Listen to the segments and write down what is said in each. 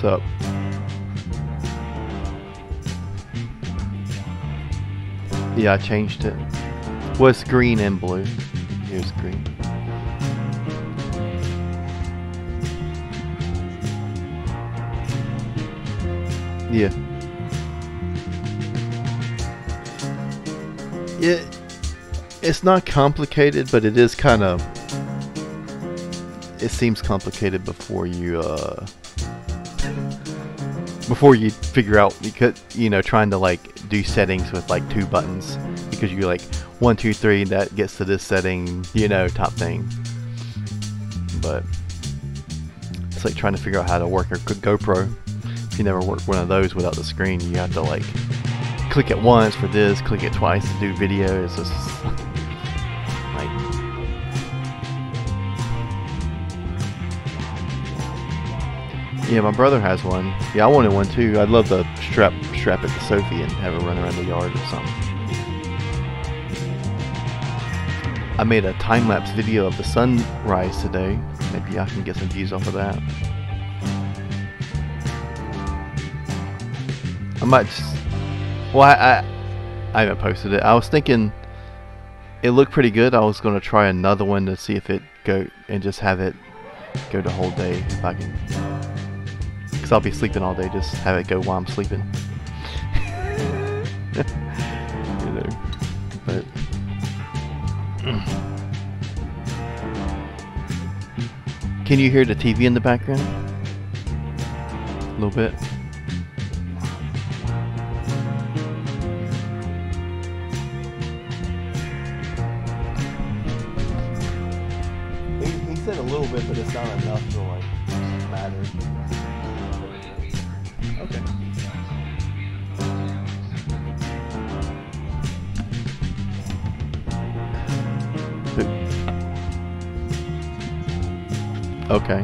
up? Yeah, I changed it. Well, it's green and blue. Here's green. Yeah. It's not complicated, but it is kind of... It seems complicated before you figure out, because, you know, trying to like do settings with like 2 buttons, because you like 1, 2, 3, that gets to this setting, you know, top thing. But it's like trying to figure out how to work a GoPro. If you never worked one of those without the screen, you have to like click it once for this, click it twice to do video. It's just like, yeah, my brother has one. Yeah, I wanted one too. I'd love to strap it to Sophie and have her run around the yard or something. I made a time-lapse video of the sunrise today. Maybe I can get some views off of that. I might just... Well, I haven't posted it. I was thinking it looked pretty good. I was going to try another one to see if it go and just have it go the whole day if I can. Because I'll be sleeping all day. Just have it go while I'm sleeping. You know, but... Can you hear the TV in the background? A little bit. He said a little bit, but it's not enough to like matter. Okay. Okay.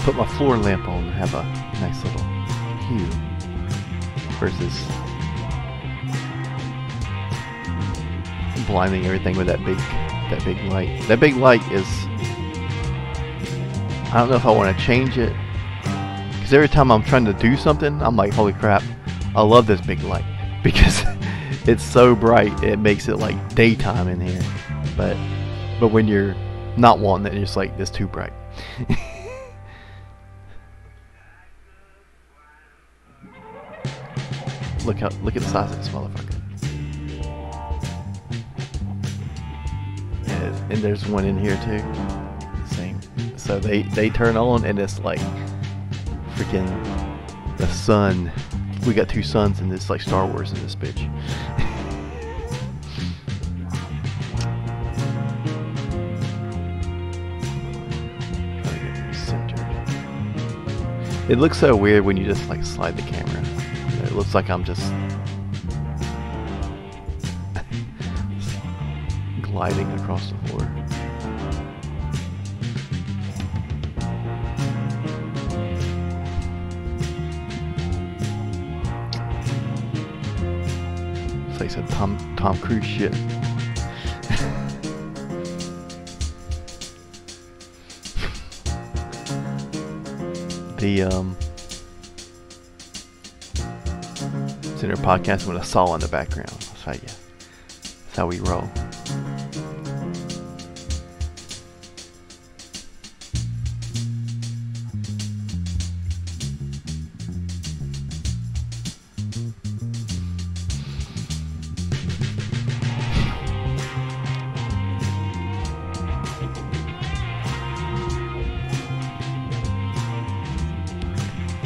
Put my floor lamp on to have a nice little hue versus blinding everything with that big light. That big light is, I don't know if I want to change it, because every time I'm trying to do something, I'm like, holy crap, I love this big light because it's so bright. It makes it like daytime in here, but when you're not wanting it, it's like, it's too bright. Look at the size of this motherfucker. And there's one in here too. Same. So they turn on and it's like freaking the sun. We got 2 suns in this, like Star Wars in this bitch. Trying to get them centered. It looks so weird when you just like slide the camera. It looks like I'm just gliding across the floor. It's like some Tom Cruise shit. Center podcast with a saw in the background. That's how we roll.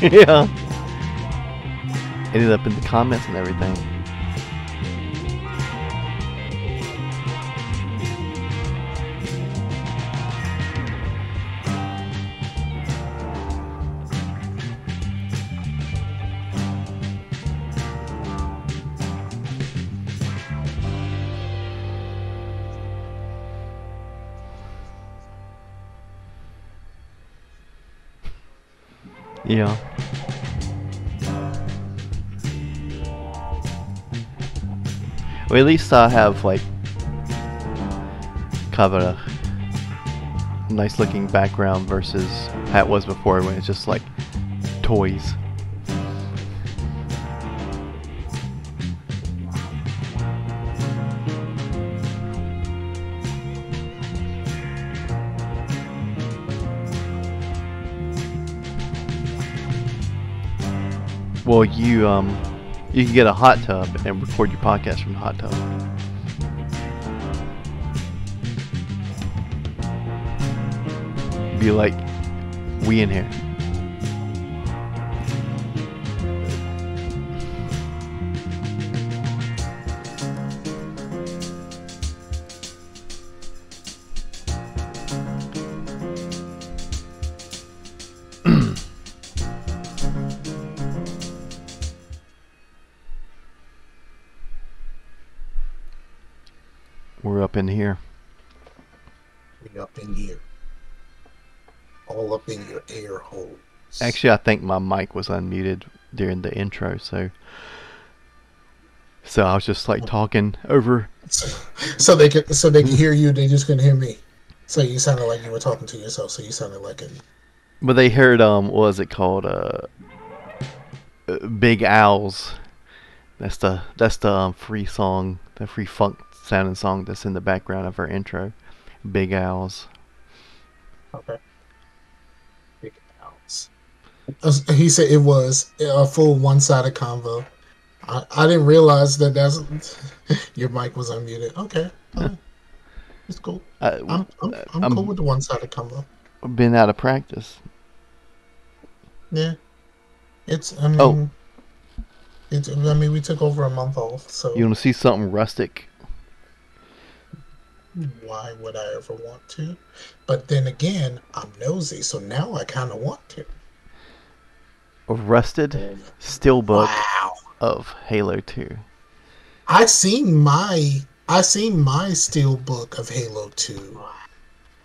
Yeah. Ended up in the comments and everything. Yeah. Well, at least I have like kind of a nice looking background versus how it was before when it's just like toys. Well, you can get a hot tub and record your podcast from the hot tub. Be like, we in here. We're up in here. We up in here. All up in your air holes. Actually, I think my mic was unmuted during the intro, so I was just like talking over. So they can hear you. They just couldn't hear me. So you sounded like you were talking to yourself. So you sounded like a. But they heard what was it called? Big Owls. That's the free song, the free funk sounding song that's in the background of our intro. Big Owls. Okay. Big Owls. He said it was a full one-sided convo. I didn't realize that's your mic was unmuted. Okay, it's cool. I'm cool with the one-sided convo. Been out of practice. Yeah, I mean, we took over a month off. So you want to see something rustic? Why would I ever want to? But then again, I'm nosy, so now I kind of want to. A rusted steelbook of Halo 2. I seen my steelbook of Halo 2.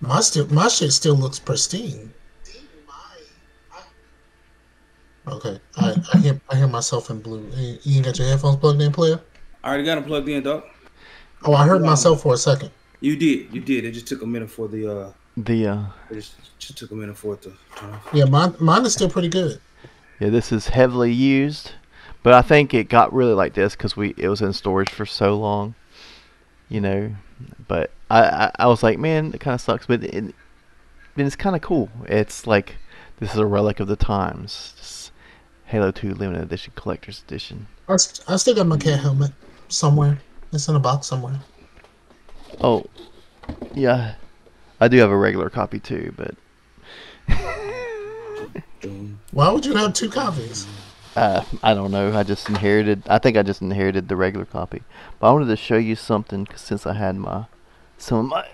My shit still looks pristine. Okay, I hear myself in blue. You ain't got your headphones plugged in, player? I already got them plugged in, dog. Oh, I heard myself for a second. You did. It just took a minute for the It just took a minute for it to turn off. Yeah, mine is still pretty good. Yeah, this is heavily used, but I think it got really like this because it was in storage for so long, you know. But I was like, man, it kind of sucks, but it's kind of cool. It's like this is a relic of the times. Just Halo 2 Limited Edition Collector's Edition. I still got my cat helmet somewhere. It's in a box somewhere. Oh, yeah. I do have a regular copy too, but why would you have two copies? I don't know. I think I just inherited the regular copy. But I wanted to show you something 'cause since I had some of my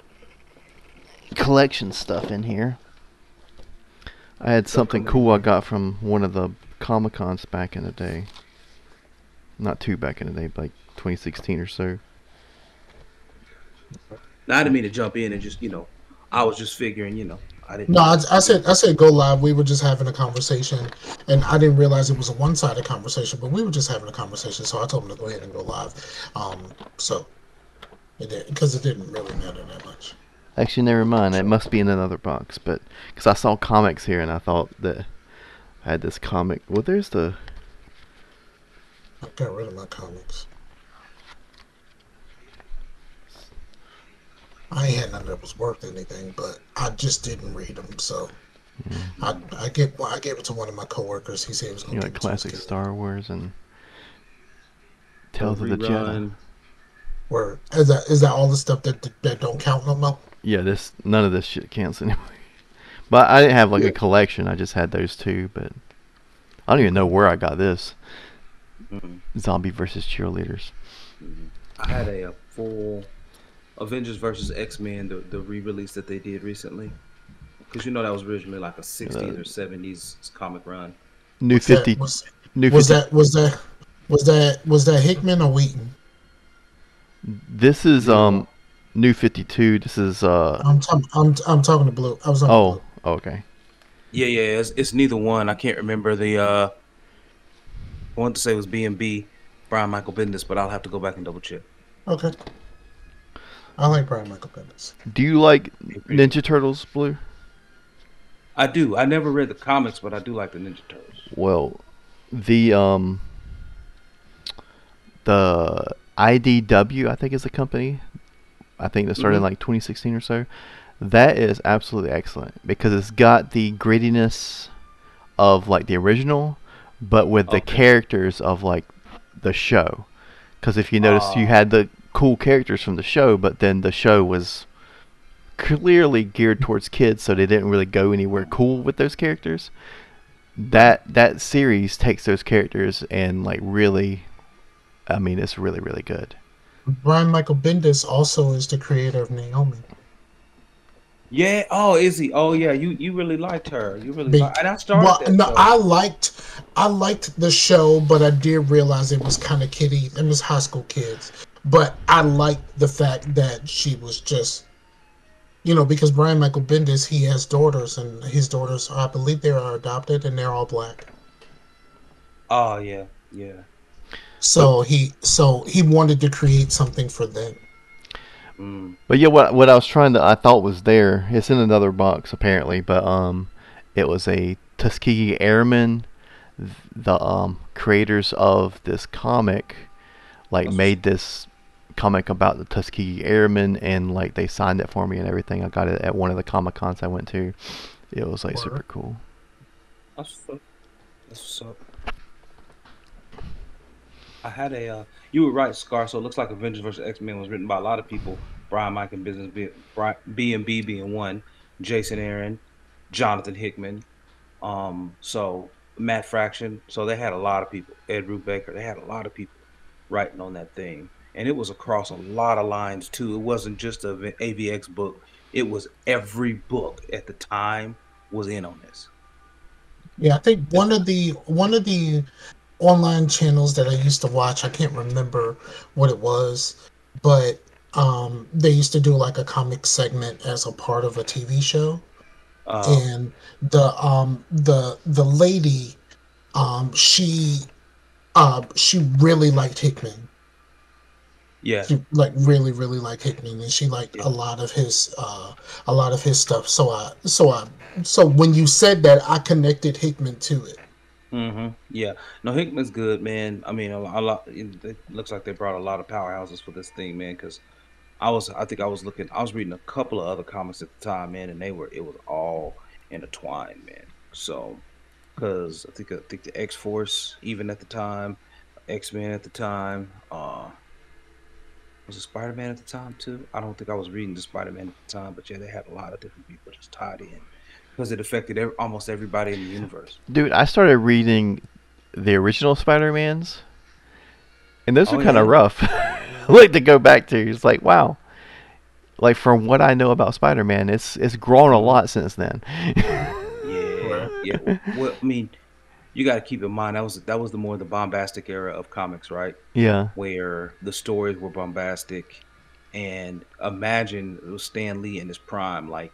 collection stuff in here. I had something cool I got from one of the Comic-Cons back in the day. Not too back in the day, but like 2016 or so. Now, I didn't mean to jump in and just, I was just figuring, I didn't. No, I said go live. We were just having a conversation, and I didn't realize it was a one-sided conversation, but we were just having a conversation, so I told him to go ahead and go live. So it did, because it didn't really matter that much. Actually, never mind. It must be in another box, but because I saw comics here and I thought that I had this comic. Well, there's the. I got rid of my comics. I ain't had none that was worth anything, but I just didn't read them. So I gave it to one of my coworkers. He said he was going to like classic Star Wars and Tales of the Jedi. Where is that all the stuff that don't count no more? Yeah, none of this shit counts anyway. But I didn't have like a collection. I just had those two. But I don't even know where I got this. Zombie versus Cheerleaders. I had a full Avengers versus X-Men, the re-release that they did recently, because that was originally like a 60s or 70s comic run. New 50. Was that Hickman or Wheaton? This is New 52. This is I'm talking to Blue. I was on. Oh, okay. Yeah, it's neither one. I can't remember the. I wanted to say it was B&B, Brian Michael Bendis, but I'll have to go back and double check. Okay. I like Brian Michael Bendis. Do you like Ninja Turtles, Blue? I do. I never read the comics, but I do like the Ninja Turtles. Well, the IDW, I think, is the company. I think that started in like 2016 or so. That is absolutely excellent because it's got the grittiness of like the original, but with the characters of like the show. Because if you notice, you had the cool characters from the show, but then the show was clearly geared towards kids, so they didn't really go anywhere cool with those characters. That series takes those characters and like really, I mean, it's really, really good. Brian Michael Bendis also is the creator of Naomi. Yeah. Oh, is he? Oh, yeah. You really liked her. You really liked. And I started. Well, that no, show. I liked the show, but I did realize it was kind of kiddie. It was high school kids. But I liked the fact that she was just, because Brian Michael Bendis, he has daughters, and his daughters, I believe they are adopted, and they're all black. Oh yeah. So he wanted to create something for them. But yeah, what I was I thought was there. It's in another box apparently, but it was a Tuskegee Airmen. The creators of this comic, made this comic about the Tuskegee Airmen, and like they signed it for me and everything. I got it at one of the Comic Cons I went to. It was like super cool. That's what's up. I had you were right, Scar. So it looks like Avengers vs. X-Men was written by a lot of people. Brian Michael Bendis, B&B being one, Jason Aaron, Jonathan Hickman, so Matt Fraction. So they had a lot of people. Ed Brubaker. They had a lot of people writing on that thing, and it was across a lot of lines too. It wasn't just a AVX book. It was every book at the time was in on this. Yeah, I think one of the online channels that I used to watch, I can't remember what it was, but they used to do like a comic segment as a part of a TV show, and the lady, she really liked Hickman. Yeah, she really liked Hickman, and she liked a lot of his stuff. So when you said that, I connected Hickman to it. Yeah. No, Hickman's good, man. I mean, a lot. It looks like they brought a lot of powerhouses for this thing, man. Because I was reading a couple of other comics at the time, man, and it was all intertwined, man. So, because I think the X-Force, even at the time, X-Men at the time, was it Spider-Man at the time too? I don't think I was reading the Spider-Man at the time, but yeah, they had a lot of different people just tied in. Because it affected almost everybody in the universe. Dude, I started reading the original Spider-Mans, and those are kind of rough. To go back to. It's like, wow. Like, from what I know about Spider-Man, it's grown a lot since then. Yeah. Well, I mean, you got to keep in mind that was the more the bombastic era of comics, right? Yeah. Where the stories were bombastic, and imagine it was Stan Lee in his prime, like,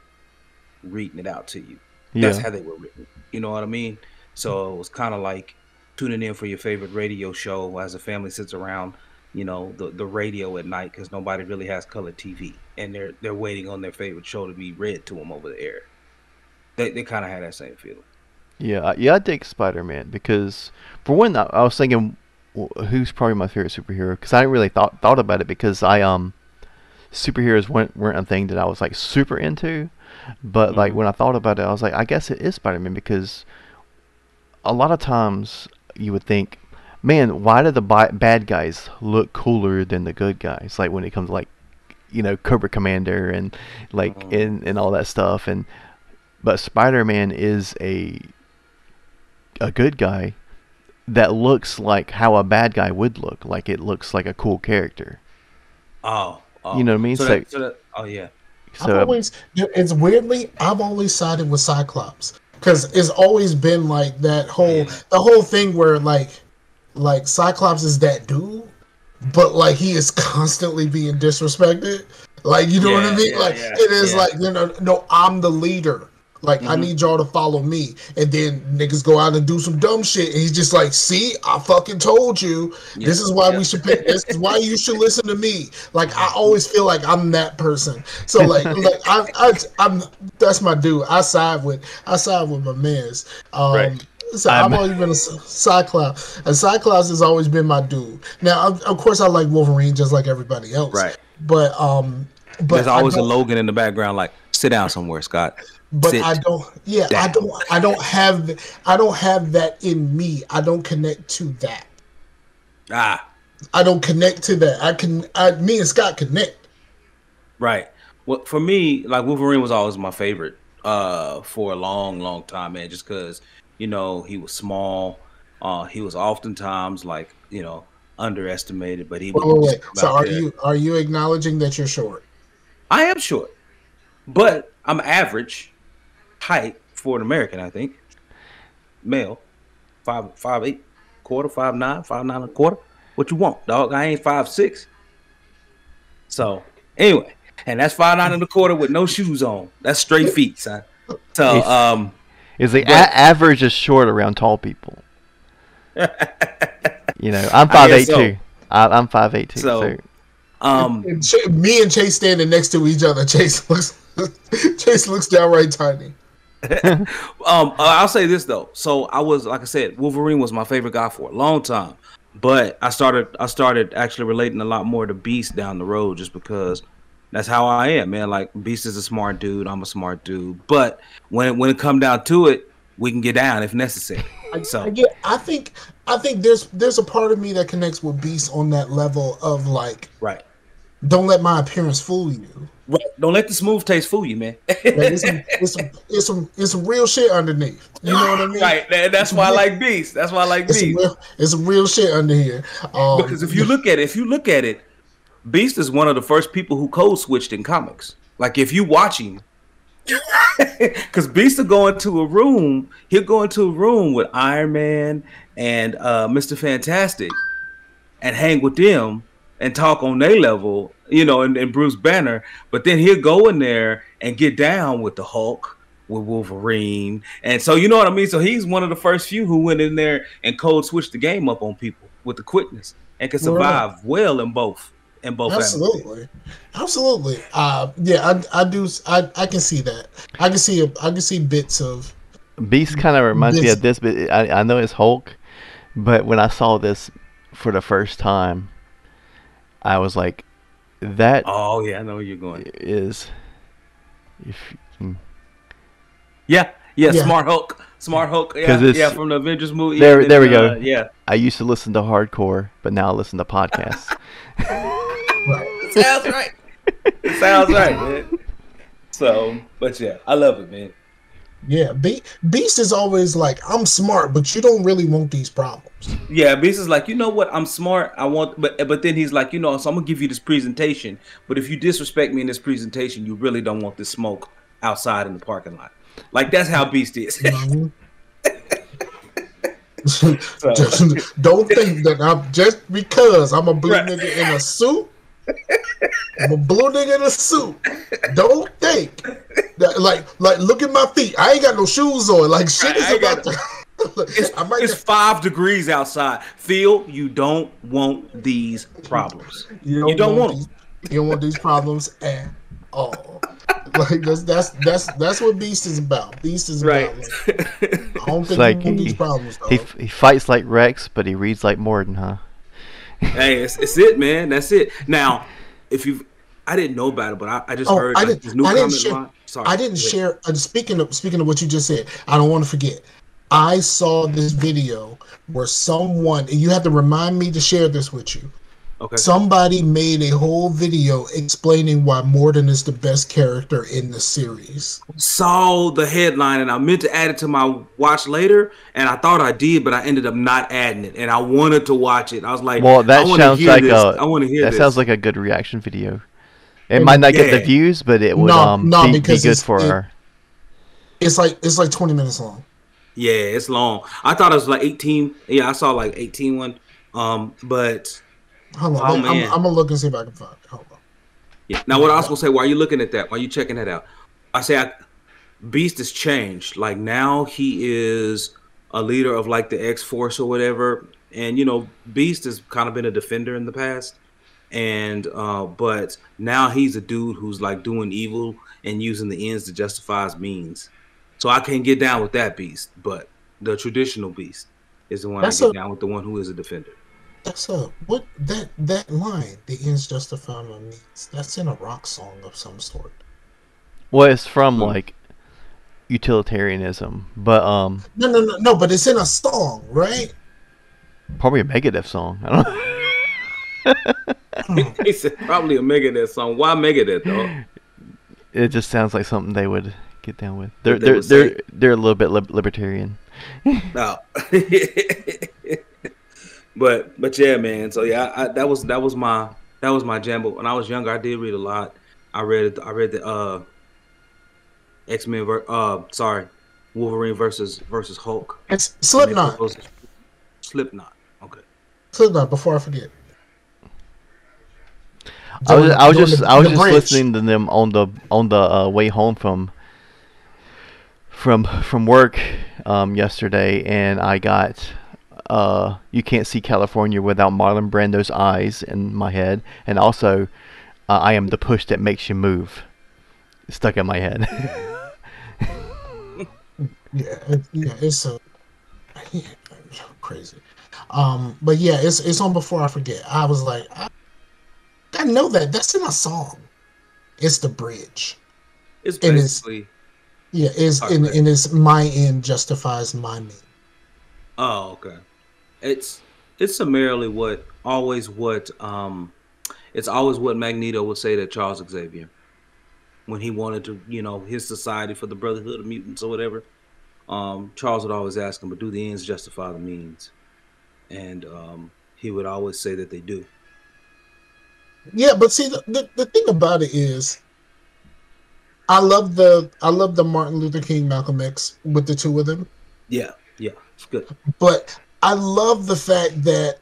reading it out to you. That's how they were written. You know what I mean? So it was kind of like tuning in for your favorite radio show as a family sits around, the radio at night because nobody really has color TV, and they're waiting on their favorite show to be read to them over the air. They kind of had that same feeling. Yeah, I dig Spider-Man because for one, I was thinking, who's probably my favorite superhero? Because I hadn't really thought about it because superheroes weren't a thing that I was like super into. But like when I thought about it, I was like, I guess it is Spider-Man because a lot of times you would think, man, why do the bad guys look cooler than the good guys? Like when it comes to like, Cobra Commander and like and all that stuff. But Spider-Man is a good guy that looks like how a bad guy would look. Like it looks like a cool character. Oh. You know what I mean? Oh yeah. So it's weirdly, I've always sided with Cyclops because it's always been like the whole thing where like Cyclops is that dude, but like he is constantly being disrespected. Like, you know what I mean? It is like, no, I'm the leader. Like, I need y'all to follow me. And then niggas go out and do some dumb shit. And he's just like, see, I fucking told you. Yeah. This is why we should pick. This is why you should listen to me. Like, I always feel like I'm that person. So like I'm that's my dude. I side with my mans. Right. So I've always been a Cyclops. And Cyclops has always been my dude. Now, of course, I like Wolverine just like everybody else. Right. But there's always a Logan in the background, like, sit down somewhere, Scott. But I don't. Yeah, down. I don't have that in me. I don't connect to that. I don't connect to that. Me and Scott connect. Right. Well, for me, like, Wolverine was always my favorite for a long, long time, man. Just because, you know, he was small. He was oftentimes, like, you know, underestimated. But he was. Wait. So are you acknowledging that you're short? I am short, but I'm average height for an American, I think. Male, 5'8", quarter, 5'9", 5'9" and a quarter. What you want, dog? I ain't 5'6". So anyway, and that's 5'9" and a quarter with no shoes on. That's straight feet, son. So is the average is short around tall people. You know, I'm 5'8" too. I'm 5'8" too. So me and Chase standing next to each other. Chase looks downright tiny. I'll say this though. So I was, like I said, Wolverine was my favorite guy for a long time. But I started actually relating a lot more to Beast down the road, just because that's how I am, man. Like, Beast is a smart dude. I'm a smart dude. But when it come down to it, we can get down if necessary. I think there's a part of me that connects with Beast on that level of, like, right. Don't let my appearance fool you. Right. Don't let the smooth taste fool you, man. It's some real shit underneath. You know what I mean? Right. That's why I like Beast. That's why I like Beast. It's some real shit under here. Because if you look at it, Beast is one of the first people who code switched in comics. Like, if you watch him, because Beast will go into a room. He'll go into a room with Iron Man and Mr. Fantastic, and hang with them and talk on their level, you know, and Bruce Banner. But then he'll go in there and get down with the Hulk, with Wolverine. And so, you know what I mean? So he's one of the first few who went in there and code switched the game up on people with the quickness and can survive well in both. Absolutely. Yeah, I do. I can see that. I can see bits of Beast. Kind of reminds me of this, but I know it's Hulk. But when I saw this for the first time, I was like, "That." Oh yeah, I know where you're going. Yeah, Smart Hulk. Yeah, from the Avengers movie. There we go. Yeah, I used to listen to hardcore, but now I listen to podcasts. Sounds right. It sounds right, man. So, but yeah, I love it, man. Yeah, Beast is always like, I'm smart, but you don't really want these problems. Yeah, Beast is like, you know what? I'm smart. I want, but then he's like, you know, so I'm gonna give you this presentation. But if you disrespect me in this presentation, you really don't want this smoke outside in the parking lot. Like, that's how Beast is. Mm-hmm. Don't think that I'm just because I'm a blue nigga in a suit. I'm a blue nigga in a suit. Don't think that, like look at my feet. I ain't got no shoes on. Like, shit is about to. It's 5 degrees outside. Phil, you don't want these problems. You don't want them. You don't want these problems at all. Like, that's what Beast is about. Beast is about. Like, I don't think like he want these problems. Dog. He fights like Rex, but he reads like Morden, huh? Hey, it's it, man. That's it. Now, I didn't know about it, but I just heard this new comment line. Sorry, I didn't share. Speaking of what you just said, I don't want to forget. I saw this video where someone, and you have to remind me to share this with you. Okay. Somebody made a whole video explaining why Morden is the best character in the series. Saw the headline, and I meant to add it to my watch later, and I thought I did, but I ended up not adding it, and I wanted to watch it. I was like, well, that sounds like I want to hear that this. Sounds like a good reaction video. It might not get the views, but it would be good for her. It's like 20 minutes long. Yeah, it's long. I thought it was like 18. Yeah, I saw like 18 one. But hold on, I'm gonna look and see if I can find it. Hold on. Yeah. Now, what I was gonna say, why are you looking at that? Why are you checking that out? I say Beast has changed. Like now he is a leader of like the X-Force or whatever. And Beast has kind of been a defender in the past. And but now he's a dude who's like doing evil and using the ends to justify his means. So I can't get down with that Beast, but the traditional Beast is the one I get down with, the one who is a defender. That's what that line, the ends justify my means. That's in a rock song of some sort. Well, it's from like utilitarianism, but No, but it's in a song, right? Probably a Megadeth song. I don't know. He said probably a Megadeth song. Why Megadeth though? It just sounds like something they would get down with. They're a little bit libertarian. No. But yeah, man. So yeah, that was my jam. But when I was younger, I did read a lot. I read the X-Men. Wolverine versus Hulk. It's Slipknot. Slipknot. Okay. Slipknot. Before I forget. I was just listening to them on the way home from work yesterday, and I got You Can't See California Without Marlon Brando's Eyes in my head, and also I Am the Push That Makes You Move stuck in my head. It's crazy. But yeah, it's on Before I Forget. I was like, I know that's in a song. It's the bridge. It's basically it's my end justifies my mean. Oh, okay. It's summarily it's always what Magneto would say to Charles Xavier when he wanted to, his society for the Brotherhood of Mutants or whatever. Charles would always ask him, but do the ends justify the means? And he would always say that they do. Yeah, but see, the thing about it is, I love the Martin Luther King Malcolm X with the two of them. Yeah, it's good. But I love the fact that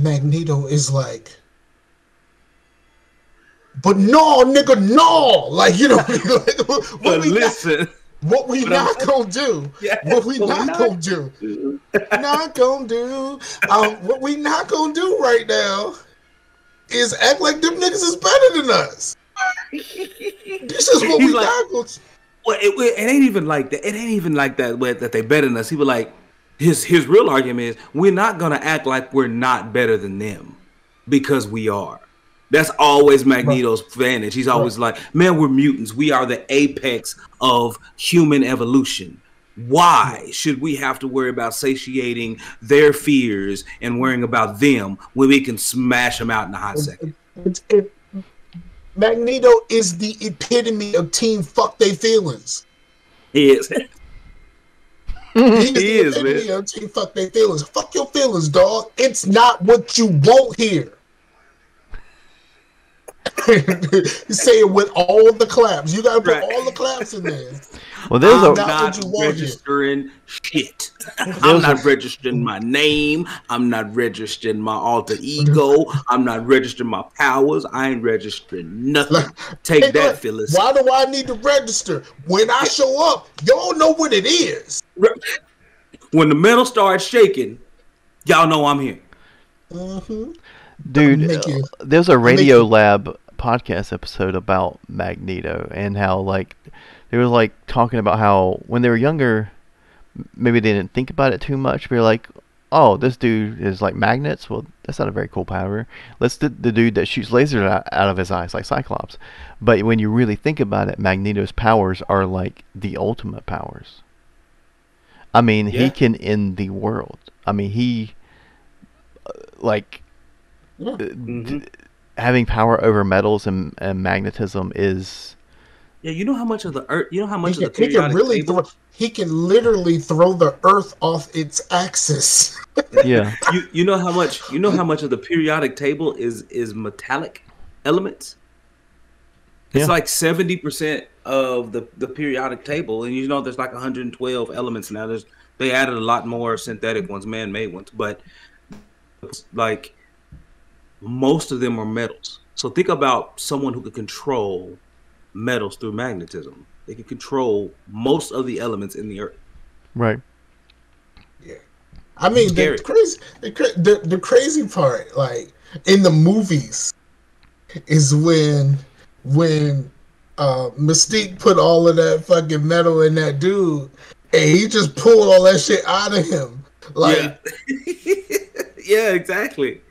Magneto is like, but no, nigga, no, like what we not gonna do? What we not gonna do? Not gonna do. What we not gonna do right now is act like them niggas is better than us. This is what we not gonna. Well, it ain't even like that. It ain't even like that. That they better than us. He was like, his real argument is we're not gonna act like we're not better than them because we are. That's always Magneto's advantage. He's always like, man, we're mutants. We are the apex of human evolution. Why should we have to worry about satiating their fears and worrying about them when we can smash them out in a hot second? Magneto is the epitome of team fuck they feelings. He is. He is the epitome of team fuck they feelings. Fuck your feelings, dog. It's not what you want here. You say it with all the claps. You gotta put all the claps in there. Well, I'm not registering shit. I'm not registering my name. I'm not registering my alter ego. I'm not registering my powers. I ain't registering nothing. Take that, Phyllis. Why do I need to register? When I show up, y'all know what it is. When the metal starts shaking, y'all know I'm here. Mm-hmm. Dude, there's a Radio Lab podcast episode about Magneto and how they were talking about how when they were younger, maybe they didn't think about it too much. But like, oh, this dude is like magnets. Well, that's not a very cool power. Let's the dude that shoots lasers out of his eyes like Cyclops. But when you really think about it, Magneto's powers are like the ultimate powers. I mean, he can end the world. I mean, he having power over metals and magnetism is. Yeah, you know how much of the earth. You know how much of the periodic table. He can literally throw the earth off its axis. Yeah. You know how much. You know how much of the periodic table is metallic elements. It's like 70% of the periodic table, and there's like 112 elements now. They added a lot more synthetic ones, man-made ones, but it's like most of them are metals. So think about someone who could control metals through magnetism. They can control most of the elements in the earth. Right. Yeah. I mean, the crazy part, like in the movies, is when Mystique put all of that fucking metal in that dude, and he just pulled all that shit out of him. Like, yeah, exactly.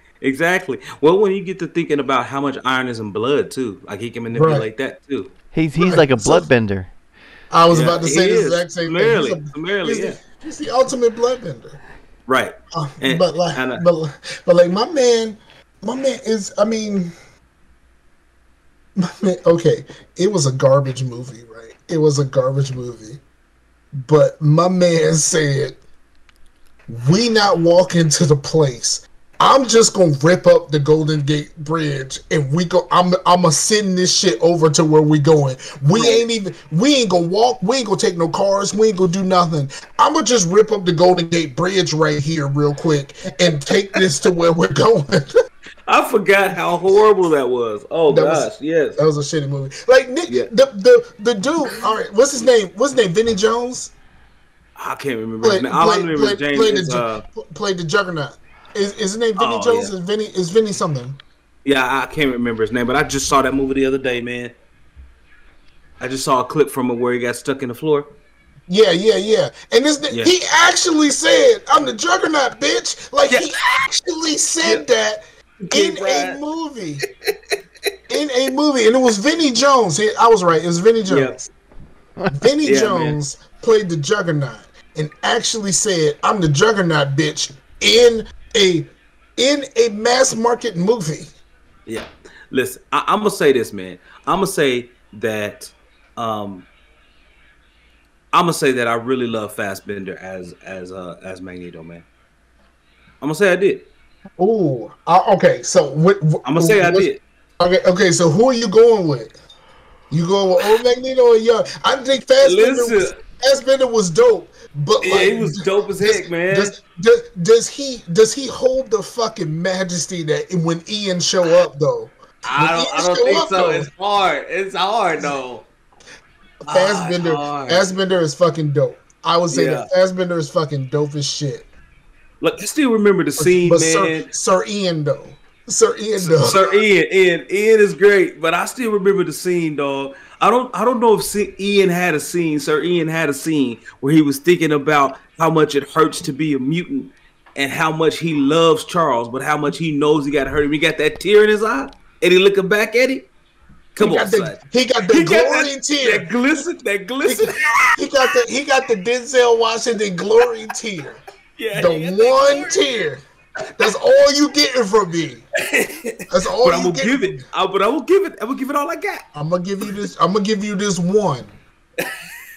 Well, when you get to thinking about how much iron is in blood too, like he can manipulate that too. He's like a bloodbender. I was about to say the exact same thing. He's the ultimate bloodbender. Right. But like my man is. I mean, my man. Okay, it was a garbage movie, right? It was a garbage movie, but my man said, "We not walk into the place. I'm just gonna rip up the Golden Gate Bridge, and I'ma send this shit over to where we going. We ain't gonna walk. We ain't gonna take no cars. We ain't gonna do nothing. I'ma just rip up the Golden Gate Bridge right here, real quick, and take this to where we're going." I forgot how horrible that was. Oh gosh, yes, that was a shitty movie. Like Nick, the dude. All right, what's his name? Vinny Jones. I can't remember his name. All I remember is James played the Juggernaut. Is his name Vinny Jones? Yeah. Is Vinny something? Yeah, I can't remember his name, but I just saw that movie the other day, man. I just saw a clip from it where he got stuck in the floor. Yeah. And he actually said, "I'm the Juggernaut, bitch." Like he actually said that in a movie. In a movie, and it was Vinny Jones. I was right. It was Vinny Jones. Yep. Vinny Jones played the Juggernaut and actually said, "I'm the Juggernaut, bitch," in a mass market movie. Yeah, listen, I'm gonna say this, man. I'm gonna say that I really love Fassbender as Magneto, man. I'm gonna say I did. Ooh, okay. So I'm gonna say I did. Okay. So who are you going with? You going with old Magneto or young? I think Fassbender was dope. But yeah, he was dope as heck, man. Does he hold the fucking majesty that when Ian show up though? I don't think so. Though, it's hard though. Fassbender is fucking dope. I would say that Fassbender is fucking dope as shit. Look, I still remember the scene, man. Sir Ian is great, but I still remember the scene, dog. I don't know if Sir Ian had a scene where he was thinking about how much it hurts to be a mutant and how much he loves Charles, but how much he knows he got hurt him. He got that tear in his eye, and he looking back at him. Come on, son. He got the glory tear. That glisten. He got the Denzel Washington glory tear. Yeah, the one tear. That's all you getting from me. That's all. But I'm gonna give it. I'm gonna give it all I got. I'm gonna give you this one.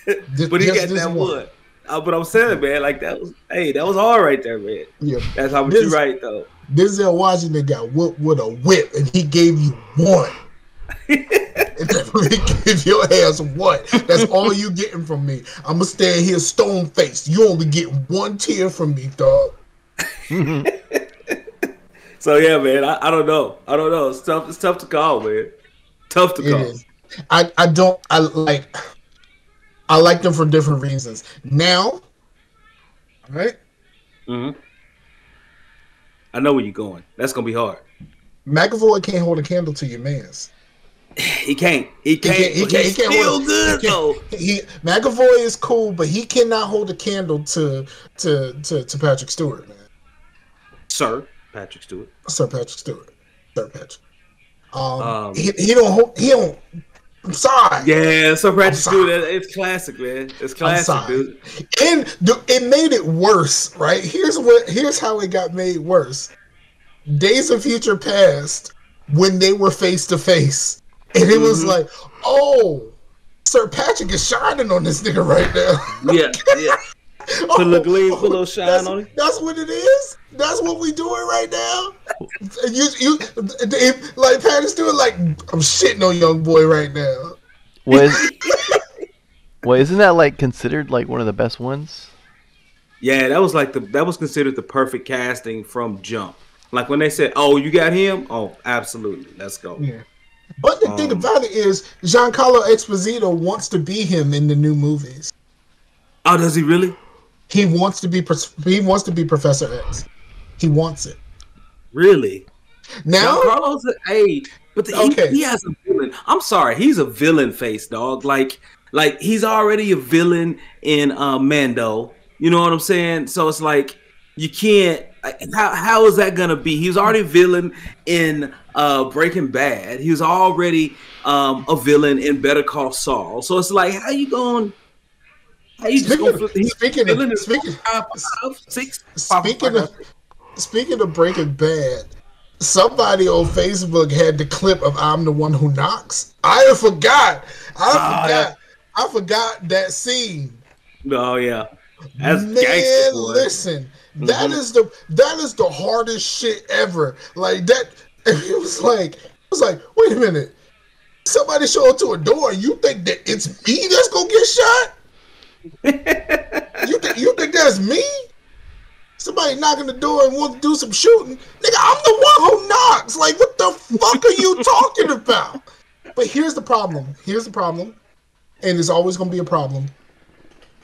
But he got that one. But I'm saying, man, like that was all right there, man. Yeah, that's how much you right though. Denzel Washington got whooped with a whip, and he gave you one. He gave your ass one. That's all you getting from me. I'm gonna stand here stone faced. You only get one tear from me, dog. So yeah, man, I don't know. It's tough to call, man. Tough to call. I like them for different reasons. Now, right? Mm-hmm. I know where you're going. That's gonna be hard. McAvoy can't hold a candle to your man's. He can't. He can't. He's still good though. McAvoy is cool, but he cannot hold a candle to Patrick Stewart, man. Sir Patrick Stewart. He don't. I'm sorry. Yeah, Sir Patrick Stewart. It's classic, man. It's classic, dude. And it made it worse, right? Here's how it got made worse. Days of Future Past, when they were face to face, and it was like, oh, Sir Patrick is shining on this nigga right now. Yeah. Put a little gleam, put a little shine on it. That's what it is. That's what we doing right now. You like Patrick Stewart, like I'm shitting on young boy right now. Well, isn't that like considered like one of the best ones? Yeah, that was considered the perfect casting from jump. Like when they said, "Oh, you got him?" Oh, absolutely. Let's go. Yeah. But the thing about it is, Giancarlo Esposito wants to be him in the new movies. Oh, does he really? He wants to be Professor X. He wants it. Really? Now, Carlos, he has a villain. I'm sorry, he's a villain face, dog. Like he's already a villain in Mando. You know what I'm saying? So it's like you can't. How is that gonna be? He was already a villain in Breaking Bad. He was already a villain in Better Call Saul. So it's like, how you going? How you just gonna flip? Speaking of Breaking Bad, somebody on Facebook had the clip of "I'm the one who knocks." I forgot that scene. Oh yeah, that's man. Gangster, boy. Listen, that is the hardest shit ever. Like that, it was like, wait a minute, somebody show up to a door, and you think that it's me that's gonna get shot? You think that's me? Somebody knocking the door and wants to do some shooting. Nigga, I'm the one who knocks. Like, what the fuck are you talking about? But here's the problem. And it's always going to be a problem.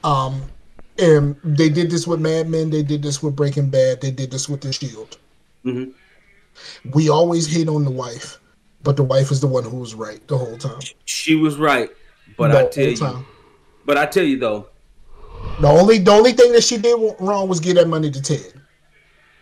And they did this with Mad Men. They did this with Breaking Bad. They did this with The Shield. Mm-hmm. We always hate on the wife. But the wife is the one who was right the whole time. She was right. But I tell you though, the only thing that she did wrong was give that money to Ted.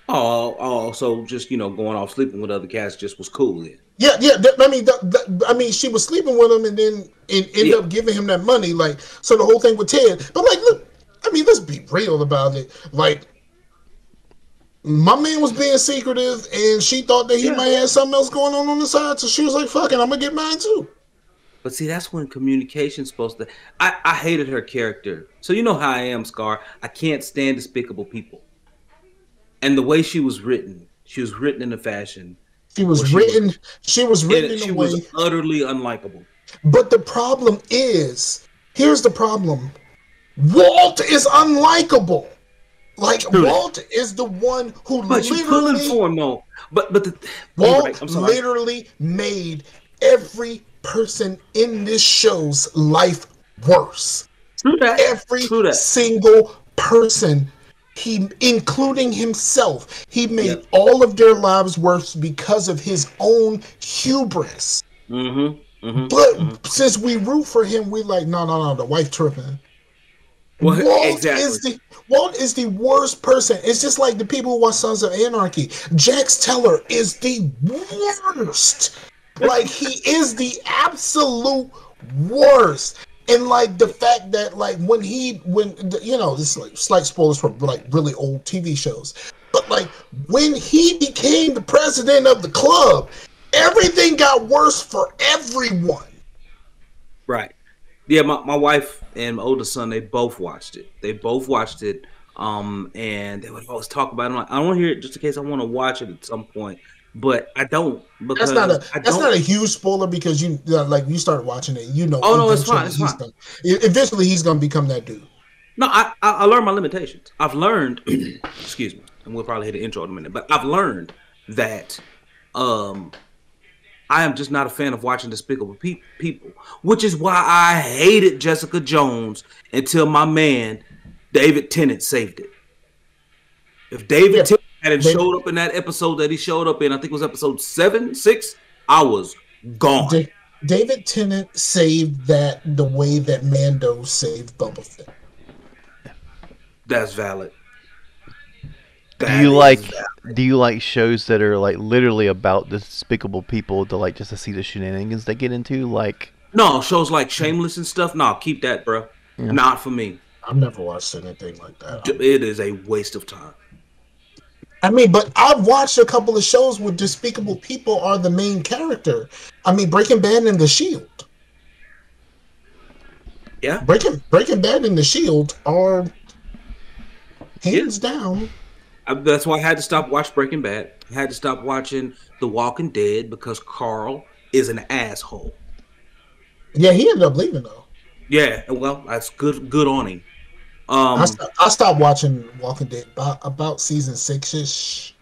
So just going off sleeping with other cats just was cool then. Yeah. I mean, she was sleeping with him and then ended up giving him that money. Like, so the whole thing with Ted. But like, look, I mean, let's be real about it. Like, my man was being secretive, and she thought that he might have something else going on the side. So she was like, "Fuck it, I'm gonna get mine too." But see, that's when communication's supposed to. I hated her character. So you know how I am, Scar. I can't stand despicable people. And the way she was written in a fashion. She was written in a way. She was utterly unlikable. But the problem is, here's the problem. Walt is unlikable. Like, Walt is the one who but you're pulling for him, though. But Walt literally made every person in this show's life worse. True that. Every single person, including himself, he made all of their lives worse because of his own hubris. But since we root for him, we like, no, the wife tripping. Well, Walt is the worst person. It's just like the people who watch Sons of Anarchy. Jax Teller is the worst. Like, he is the absolute worst. And like the fact that like when this is like slight spoilers for like really old TV shows, but like when he became the president of the club, everything got worse for everyone. Right. Yeah, my wife and my oldest son, they both watched it. And they would always talk about it. I don't want to hear it just in case I want to watch it at some point. But I don't. Because that's not a huge spoiler because you start watching it, you know. Oh no, it's fine. Eventually, he's gonna become that dude. No, I learned my limitations. I've learned. Excuse me, and we'll probably hit the intro in a minute. But I've learned that I am just not a fan of watching despicable people, which is why I hated Jessica Jones until my man David Tennant saved it. If David Tennant hadn't showed up in that episode that he showed up in, I think it was episode 6, I was gone. David Tennant saved that the way that Mando saved Boba Fett. That's valid. Do you like shows that are like literally about despicable people to like just to see the shenanigans they get into? Like, no, shows like Shameless and stuff. No, keep that, bro. Yeah. Not for me. I've never watched anything like that. It is a waste of time. I mean, but I've watched a couple of shows where despicable people are the main character. I mean, Breaking Bad and The Shield. Yeah. Breaking Bad and The Shield are hands down. That's why I had to stop watching Breaking Bad. I had to stop watching The Walking Dead because Carl is an asshole. Yeah, he ended up leaving though. Yeah, well, that's good on him. I stopped watching Walking Dead about season 6-ish.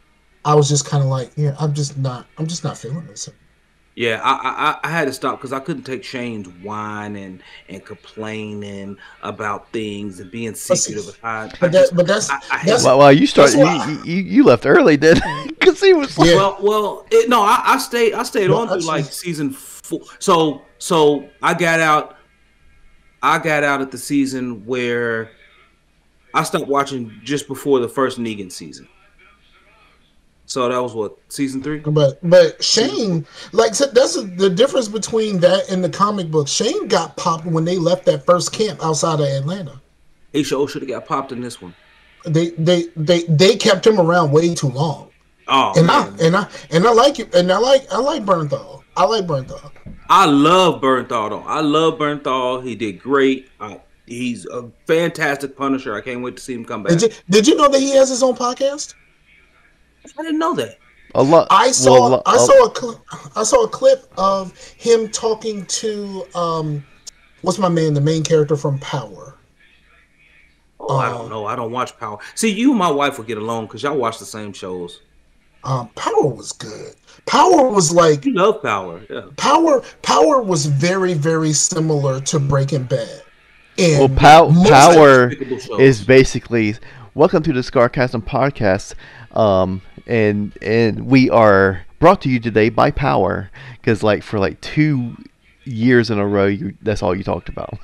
I was just kind of like, I'm just not feeling this. Yeah, I had to stop because I couldn't take Shane's whining and complaining about things and being But see, secretive. but I hate that's it. Well, you that's started. why. You left early, did? Because he was like, Yeah, No, I stayed no, on through actually, like season 4. So I got out. I got out at the season where I stopped watching just before the first Negan season. So that was what, season 3? but Season 4. Shane, like so that's the difference between that and the comic book. Shane got popped when they left that first camp outside of Atlanta. He should have got popped in this one. They kept him around way too long. Oh And I man, and I and I like it, and I like Bernthal. I like Bernthal. I love Bernthal though. I love Bernthal. He did great. He's a fantastic Punisher. I can't wait to see him come back. Did you know that he has his own podcast? I didn't know that. a lot. I Well, saw I saw I saw a clip of him talking to what's my man, the main character from Power. Oh, I don't know. I don't watch Power. See, you and my wife will get along because y'all watch the same shows. Power was good. Power was like You love Power, yeah. Power was very, very similar to Breaking Bad. well, And power Despicable shows. is basically welcome to the Scarcasm Podcast, and we are brought to you today by Power because like for like 2 years in a row, that's all you talked about.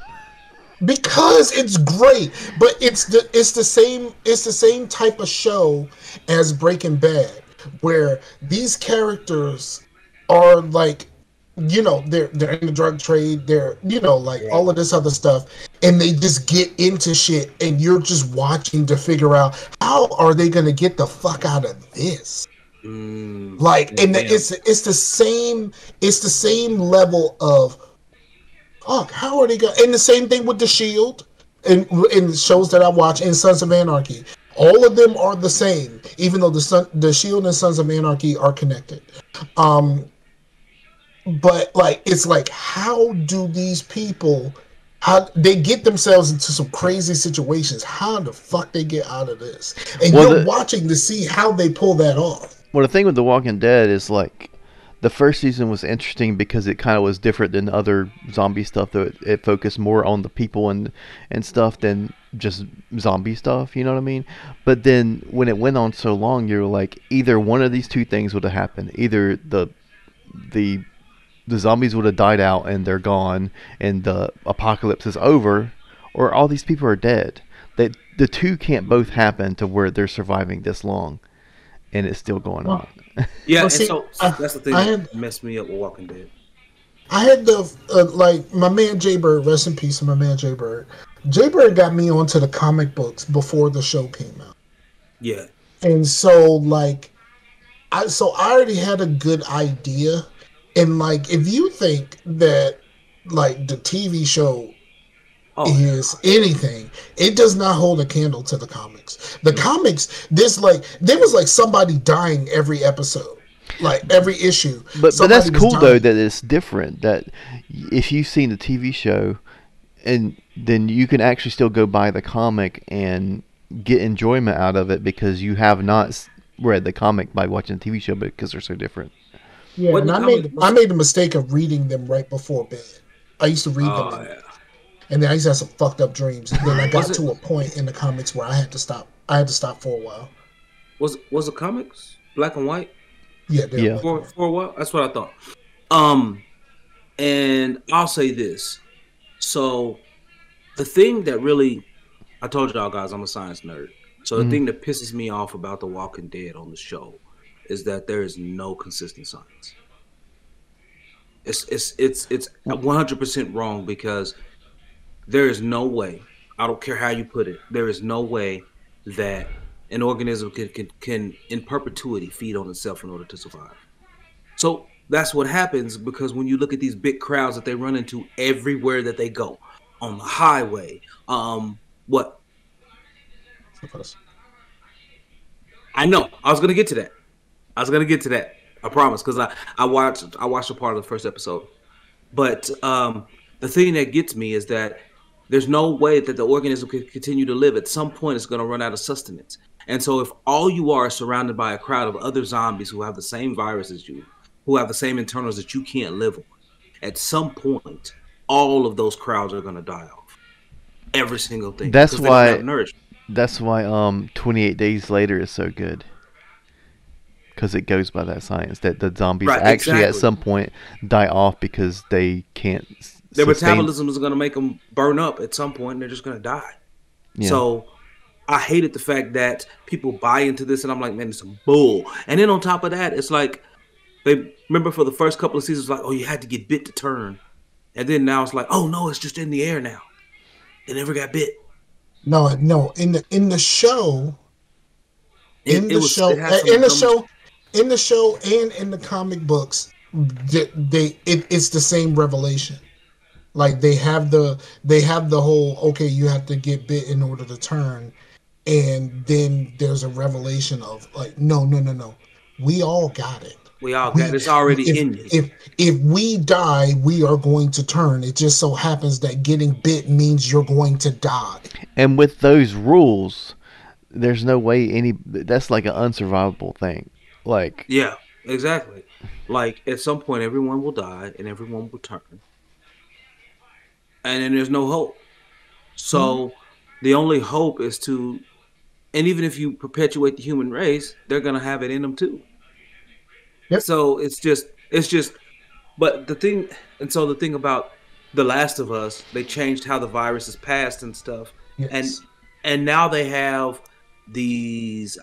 because it's great, but it's the same type of show as Breaking Bad, where these characters are like, they're in the drug trade, they're like all of this other stuff, and they just get into shit, and you're just watching to figure out how are they gonna get the fuck out of this. Like, and it's the same level of fuck, how are they going? And the same thing with the Shield, in shows that I watch, in Sons of Anarchy. All of them are the same, even though the Shield and Sons of Anarchy are connected. But like, it's like, how do these people? How they get themselves into some crazy situations? How the fuck they get out of this? And you're watching to see how they pull that off. Well, the thing with The Walking Dead is like the first season was interesting because it kind of was different than other zombie stuff. Though it focused more on the people and stuff than just zombie stuff. You know what I mean? But then when it went on so long, you're like, either one of these two things would have happened. Either the zombies would have died out and they're gone and the apocalypse is over, or all these people are dead. The two can't both happen to where they're surviving this long and it's still going on. Yeah, Well, see, and so that's the thing that messed me up with Walking Dead. I had like my man Jay Bird, rest in peace to my man Jay Bird. Jay Bird got me onto the comic books before the show came out. Yeah. And so like I already had a good idea. And like, if you think that like the TV show is anything, it does not hold a candle to the comics. The comics, there was like somebody dying every episode, like every issue. But that's cool though that it's different. That if you've seen the TV show, and then you can actually still go buy the comic and get enjoyment out of it because you have not read the comic by watching the TV show, because they're so different. Yeah, and I made the mistake of reading them right before bed. I used to read them, and then I used to have some fucked up dreams. And then I got to a point in the comics where I had to stop. I had to stop for a while. Was the comics black and white? Yeah. For a while, that's what I thought. And I'll say this. So, the thing that really, I told y'all guys, I'm a science nerd. So the thing that pisses me off about The Walking Dead on the show is that there is no consistent science. It's 100% wrong, because there is no way, I don't care how you put it, there is no way that an organism can in perpetuity feed on itself in order to survive. So that's what happens, because when you look at these big crowds that they run into everywhere that they go, on the highway, what? I know. I was gonna get to that. I promise, because I watched a part of the first episode. But the thing that gets me is that there's no way that the organism can continue to live. At some point, it's going to run out of sustenance. And so if all you are surrounded by a crowd of other zombies who have the same virus as you, who have the same internals that you can't live on. At some point, all of those crowds are going to die off. Every single thing. That's because they don't have why. nourishment. That's why 28 Days Later is so good. Because it goes by that science that the zombies Right, actually at exactly. some point die off because they can't Their sustain. metabolism is going to make them burn up at some point, and they're just going to die. Yeah. So I hated the fact that people buy into this, and I'm like, man, it's some bull. And then on top of that, it's like they remember for the first couple of seasons, like, oh, you had to get bit to turn, and then now it's like, oh no, it's just in the air now. They never got bit. No. In the show, in the show, and in the comic books, it's the same revelation. Like they have the whole, okay, you have to get bit in order to turn, and then there's a revelation of like, no, we all got it. We all got it's already in you. If we die, we are going to turn. It just so happens that getting bit means you're going to die. And with those rules, there's no way that's like an unsurvivable thing. Like, yeah, exactly. Like at some point, everyone will die and everyone will turn, and then there's no hope. So the only hope is to, and even if you perpetuate the human race, they're gonna have it in them too. Yep. So it's just, but the thing about The Last of Us, they changed how the virus is passed and stuff, Yes. and now they have these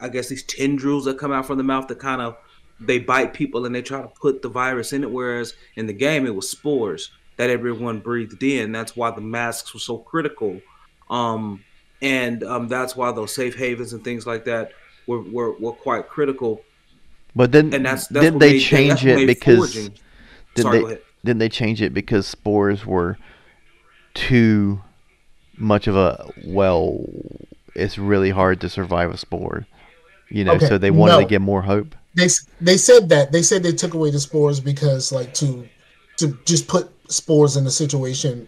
tendrils that come out from the mouth that kind of they bite people and they try to put the virus in it. Whereas in the game it was spores that everyone breathed in. That's why the masks were so critical, and that's why those safe havens and things like that were quite critical. but then did they change it because didn't they change it because spores were too much of a it's really hard to survive a spore, Okay, so they wanted to get more hope. They said that they took away the spores because like to just put spores in a situation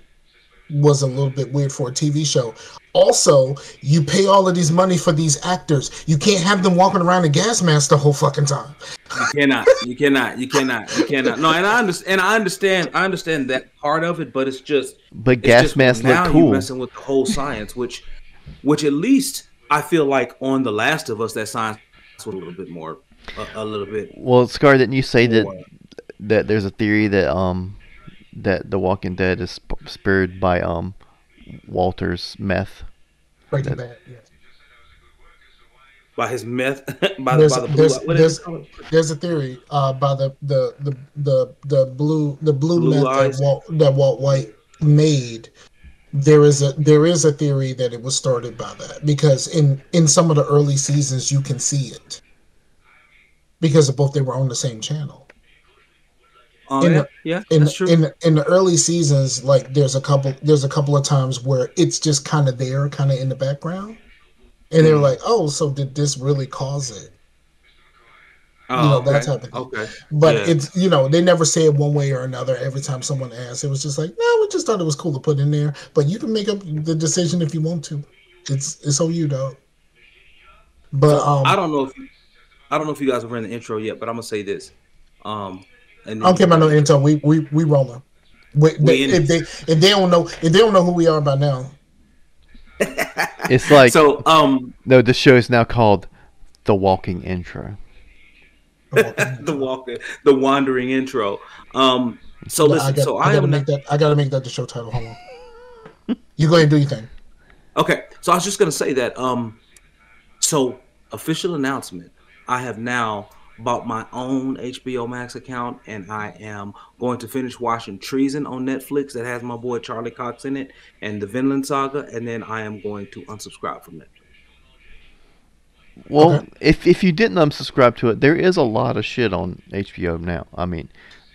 was a little bit weird for a TV show. Also, you pay all of these money for these actors. You can't have them walking around in gas masks the whole fucking time. You cannot. No, and I understand that part of it, but it's just. But gas masks look now cool. You're messing with the whole science, which at least I feel like on The Last of Us, that science was a little bit more, a little bit. Well, Scar, didn't you say that there's a theory that that The Walking Dead is spurred by Walter's meth? Breaking Bad, yes. By his meth, there's a theory by the blue meth that Walt White made. There is a theory that it was started by that because in some of the early seasons you can see it because of both they were on the same channel. That's true. In the early seasons, like there's a couple of times where it's just kind of there, kind of in the background, and they're like, "Oh, so did this really cause it?" That type of thing. Okay, but it's they never say it one way or another. Every time someone asks, it was just like, "No, we just thought it was cool to put in there." But you can make up the decision if you want to. It's on you, dog. But so, I don't know if you guys have read the intro yet, but I'm gonna say this. I don't care about no intro. We rolling. If they don't know who we are by now, it's like no. The show is now called The Walking Intro. the wandering intro. So listen. I gotta make that the show title. Hold on. You go ahead and do your thing. Okay. So I was just gonna say that. So official announcement. I have now bought my own HBO Max account, and I am going to finish watching Treason on Netflix that has my boy Charlie Cox in it and the Vinland Saga, and then I am going to unsubscribe from Netflix. Well, if you didn't unsubscribe to it, there is a lot of shit on HBO now. I mean,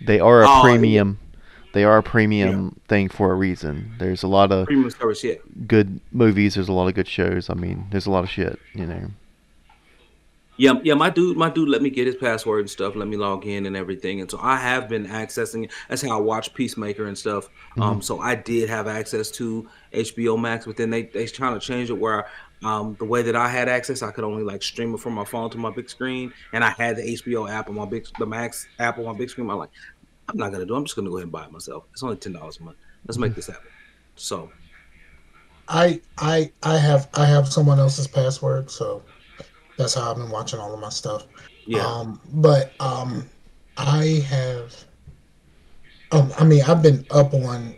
they are a premium. They are a premium thing for a reason. There's a lot of premium service, good movies. There's a lot of good shows. I mean, there's a lot of shit, Yeah, my dude let me get his password and stuff, let me log in and everything. And so I have been accessing it. That's how I watch Peacemaker and stuff. So I did have access to HBO Max, but then they trying to change it where The way that I had access, I could only like stream it from my phone to my big screen, and I had the HBO app on the Max app on my big screen. I'm like, I'm not gonna do it. I'm just gonna go ahead and buy it myself. It's only $10 a month. Let's make this happen. So I have someone else's password, so that's how I've been watching all of my stuff. yeah, But I have. I mean, I've been up on.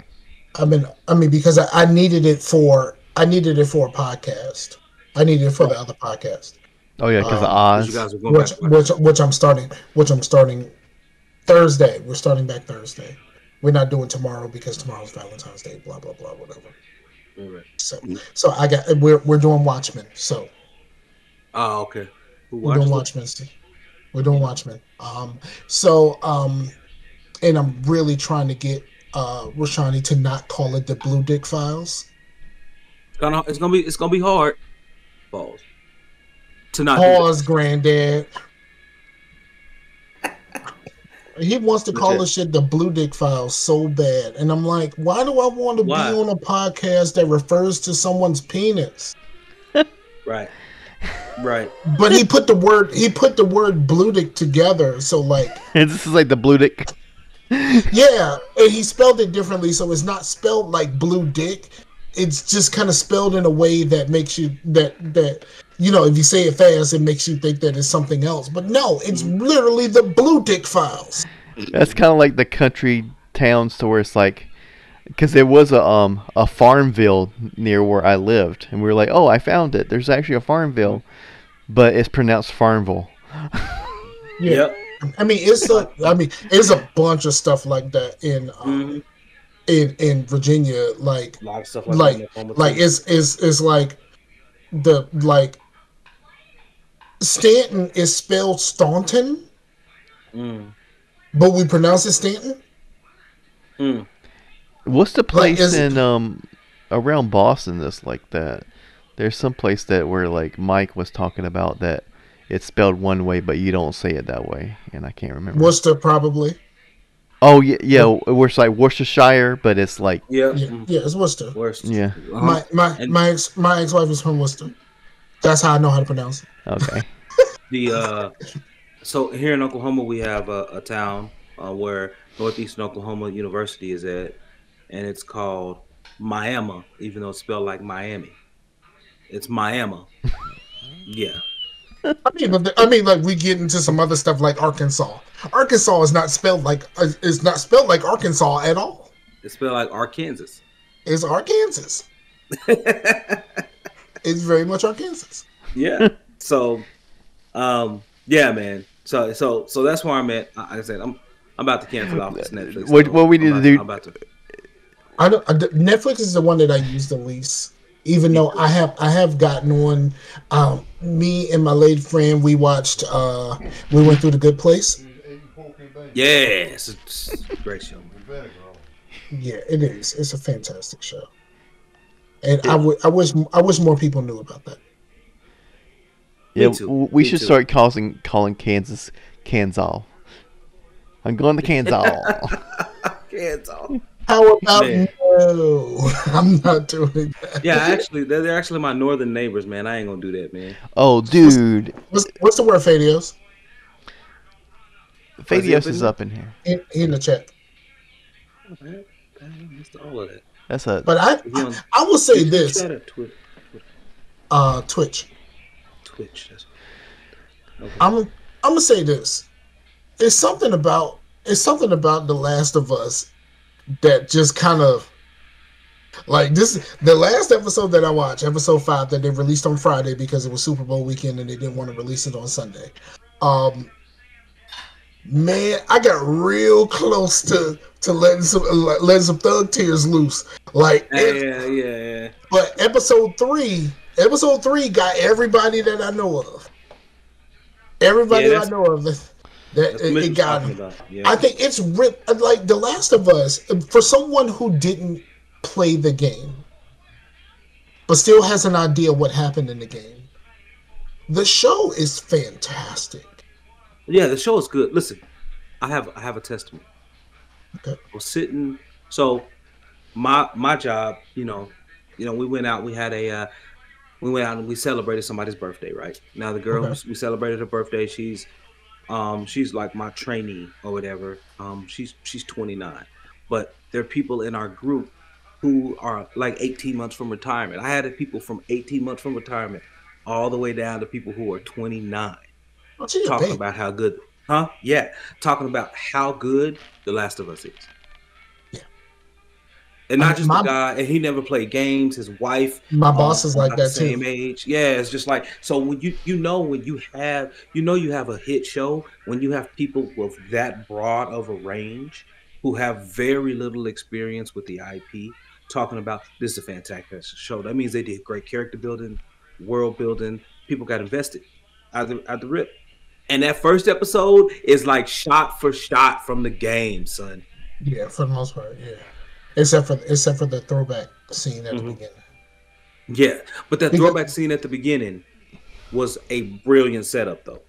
I mean, because I needed it for. I needed it for a podcast. I needed it for the other podcast. Oh yeah, because of because you Oz. guys were going back. Which I'm starting. Which I'm starting Thursday. We're starting back Thursday. We're not doing tomorrow because tomorrow's Valentine's Day. Blah blah blah. Whatever. Right. So I got. We're doing Watchmen. So. Oh, okay. We're doing Watchmen. We're doing Watchmen. So and I'm really trying to get Rashani to not call it the Blue Dick Files. It's gonna be hard. Pause. To not Pause, Granddad. He wants to call this shit the Blue Dick Files so bad, and I'm like, why do I want to be on a podcast that refers to someone's penis? Right. Right. But he put the word Blue Dick together, so like This is like the Blue Dick. Yeah, and he spelled it differently, so it's not spelled like blue dick. It's just kind of spelled in a way that makes you that you know, if you say it fast, it makes you think that it's something else. But no, it's literally the Blue Dick Files. That's kind of like the country towns to where it's like, because there was a Farmville near where I lived, and we were like, oh, I found it. There's actually a Farmville, but it's pronounced Farmville. Yeah. Yep. I mean, it's a bunch of stuff like that in Virginia, like a lot of stuff like it's like the like Stanton is spelled Staunton, but we pronounce it Stanton. What's the place in around Boston that's like that? There's some place that where like Mike was talking about that it's spelled one way, but you don't say it that way, and I can't remember. Worcester, probably. Oh yeah, Worcester, like Worcestershire, but it's like it's Worcester. Yeah. My ex-wife is from Worcester. That's how I know how to pronounce it. Okay. So here in Oklahoma, we have a town where Northeastern Oklahoma University is at, and it's called Miami, even though it's spelled like Miami. It's Miami. Yeah. I mean, like we get into some other stuff like Arkansas. Arkansas is not spelled like Arkansas at all. It's spelled like Arkansas. It's Arkansas. It's very much Arkansas. Yeah. So, yeah, man. So that's where I'm at. Like I said, I'm about to cancel off this Netflix. What we need to do? Netflix is the one that I use the least. Even though I have gotten on, me and my lady friend, we went through The Good Place. Yes, it's a great show. Yeah, it is. It's a fantastic show, and I wish more people knew about that. Yeah, we should start calling Kansas Kansas. I'm going to Kansas. Kansas. How about no? I'm not doing that. Yeah, actually, they're actually my northern neighbors, man. I ain't gonna do that, man. Oh, dude. What's the word, Fadios? Fadios is up in here. In the chat. Okay. I missed all of that. That's a. But I will say this. Twitch. Twitch. Okay. I'm gonna say this. It's something about The Last of Us that just kind of like this. The last episode that I watched, episode 5, that they released on Friday because it was Super Bowl weekend and they didn't want to release it on Sunday. Man, I got real close to letting some thug tears loose. Like, yeah. But episode 3 got everybody that I know of. Everybody I know of that it got him. Yeah. I think it's like The Last of Us, for someone who didn't play the game but still has an idea what happened in the game. The show is fantastic. Yeah, the show is good. Listen, I have a testimony. Okay. I was sitting. So my job, we went out. We had we went out and we celebrated somebody's birthday. Right now, the girl Okay. who we celebrated her birthday, she's like my trainee or whatever. She's 29, but there are people in our group who are like 18 months from retirement. I had people from 18 months from retirement all the way down to people who are 29 Oh, she a talking baby. about how good, huh? Yeah, talking about how good The Last of Us is. Yeah. And not just the guy, and he never played games. His wife, my boss is like about that the same too. age. Yeah, it's just like so when when you have you have a hit show when you have people with that broad of a range who have very little experience with the IP talking about this is a fantastic show. That means they did great character building, world building. People got invested at the rip. And that first episode is like shot for shot from the game, son. Yeah, for the most part, yeah. Except for the throwback scene at the beginning. Yeah, but that throwback scene at the beginning was a brilliant setup, though.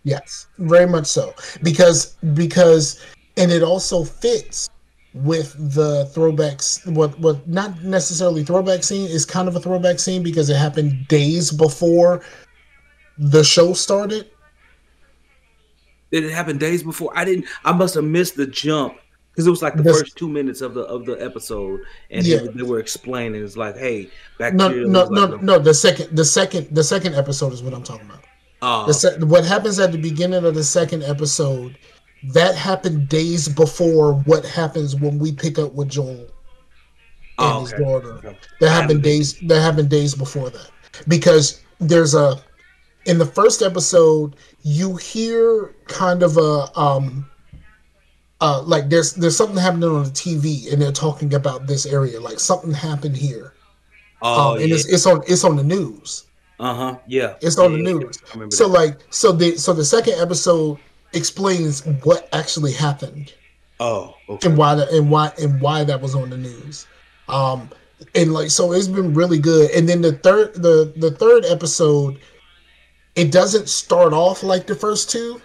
Yes, very much so. Because and it also fits with the throwbacks. What not necessarily throwback scene is kind of a throwback scene because it happened days before the show started. Did it happen days before? I must have missed the jump because it was like the first 2 minutes of the episode, and they were explaining. It's like, hey, bacteria. No. The second episode is what I'm talking about. What happens at the beginning of the second episode that happened days before what happens when we pick up with Joel and his daughter. Okay. That happened days before that because there's in the first episode you hear kind of like there's something happening on the TV and they're talking about this area, like something happened here. And it's on the news. Yeah. It's on the news. So that. So the second episode explains what actually happened. Oh, okay. And why that was on the news. And like so it's been really good. And then the third episode, it doesn't start off like the first two.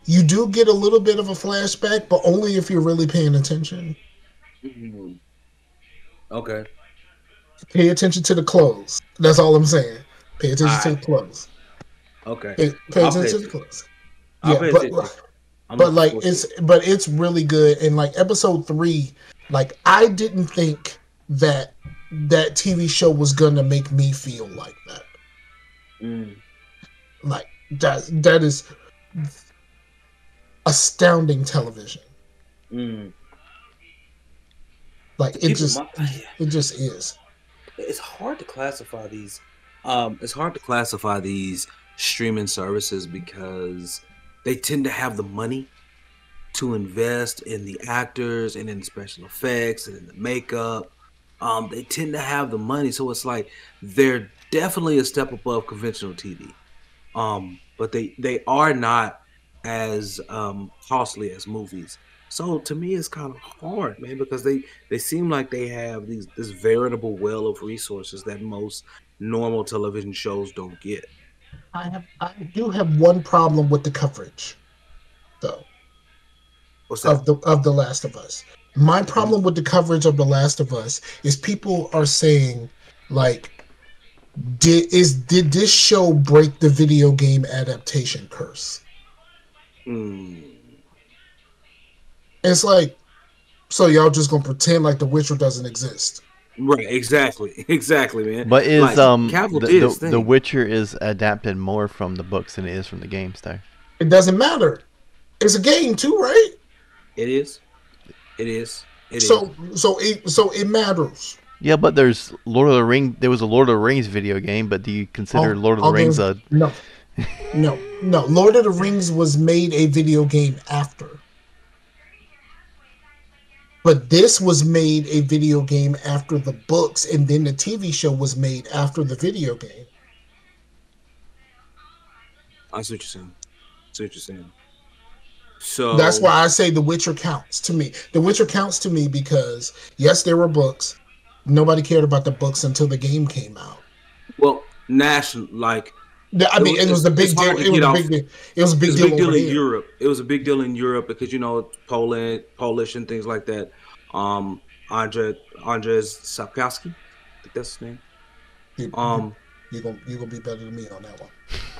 You do get a little bit of a flashback, but only if you're really paying attention. Mm-hmm. Okay. Pay attention to the clothes. That's all I'm saying. Pay attention to the clothes. Okay. Pay attention to the clothes. Yeah, but it's really good. And like episode 3, like I didn't think that TV show was gonna make me feel like that. Like that is astounding television. Like it just is. It's hard to classify these. It's hard to classify these streaming services because they tend to have the money to invest in the actors and in the special effects and in the makeup. They tend to have the money, so it's like they're definitely a step above conventional TV. But they are not as costly as movies. So to me, it's kind of hard, man, because they seem like they have this veritable well of resources that most normal television shows don't get. I do have one problem with the coverage, though. What's that? Of The Last of Us. My problem with the coverage of The Last of Us is people are saying, like, did this show break the video game adaptation curse? It's like, so y'all just gonna pretend like The Witcher doesn't exist? Right, exactly, man. But is the Witcher is adapted more from the books than it is from the games, though? It doesn't matter. It's a game too, right? It is. So it matters. Yeah, but there's Lord of the Rings. There was a Lord of the Rings video game, but do you consider Lord of the Rings a no? Lord of the Rings was made a video game after. But this was made a video game after the books, and then the TV show was made after the video game. I see what you're saying. So that's why I say The Witcher counts to me. The Witcher counts to me because, yes, there were books. Nobody cared about the books until the game came out. Well, national, like... it was a big deal. It was a big deal in Europe. It was a big deal in Europe because Polish and things like that. Andrzej Sapkowski, I think that's his name. you're gonna be better than me on that one.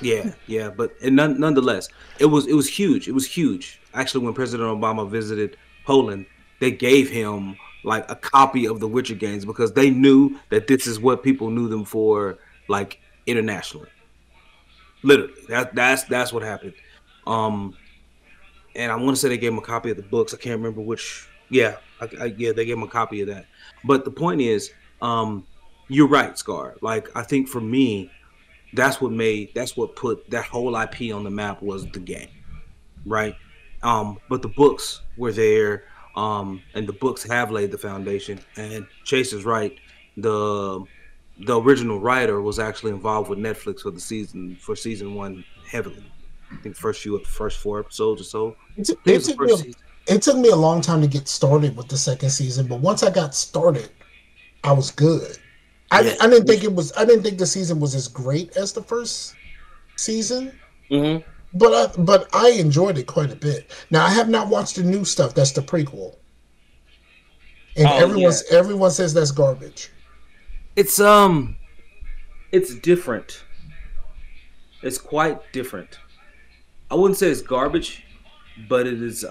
Yeah, but nonetheless, it was huge. It was huge. Actually, when President Obama visited Poland, they gave him like a copy of the Witcher games because they knew that this is what people knew them for, like internationally. Literally, that's what happened. Um, and I want to say they gave him a copy of the books. I can't remember which. Yeah, yeah, they gave him a copy of that. But the point is, you're right, Scar. Like I think for me, that's what put that whole IP on the map was the game, right? But the books were there, and the books have laid the foundation. And Chase is right. The the original writer was actually involved with Netflix for season one heavily. I think first 4 episodes or so. I think it was the first season. It took me a long time to get started with the second season, but once I got started, I was good. I didn't think the season was as great as the first season, Mm-hmm. but I enjoyed it quite a bit. Now I have not watched the new stuff. That's the prequel, and everyone says that's garbage. It's different. It's quite different. I wouldn't say it's garbage, but it is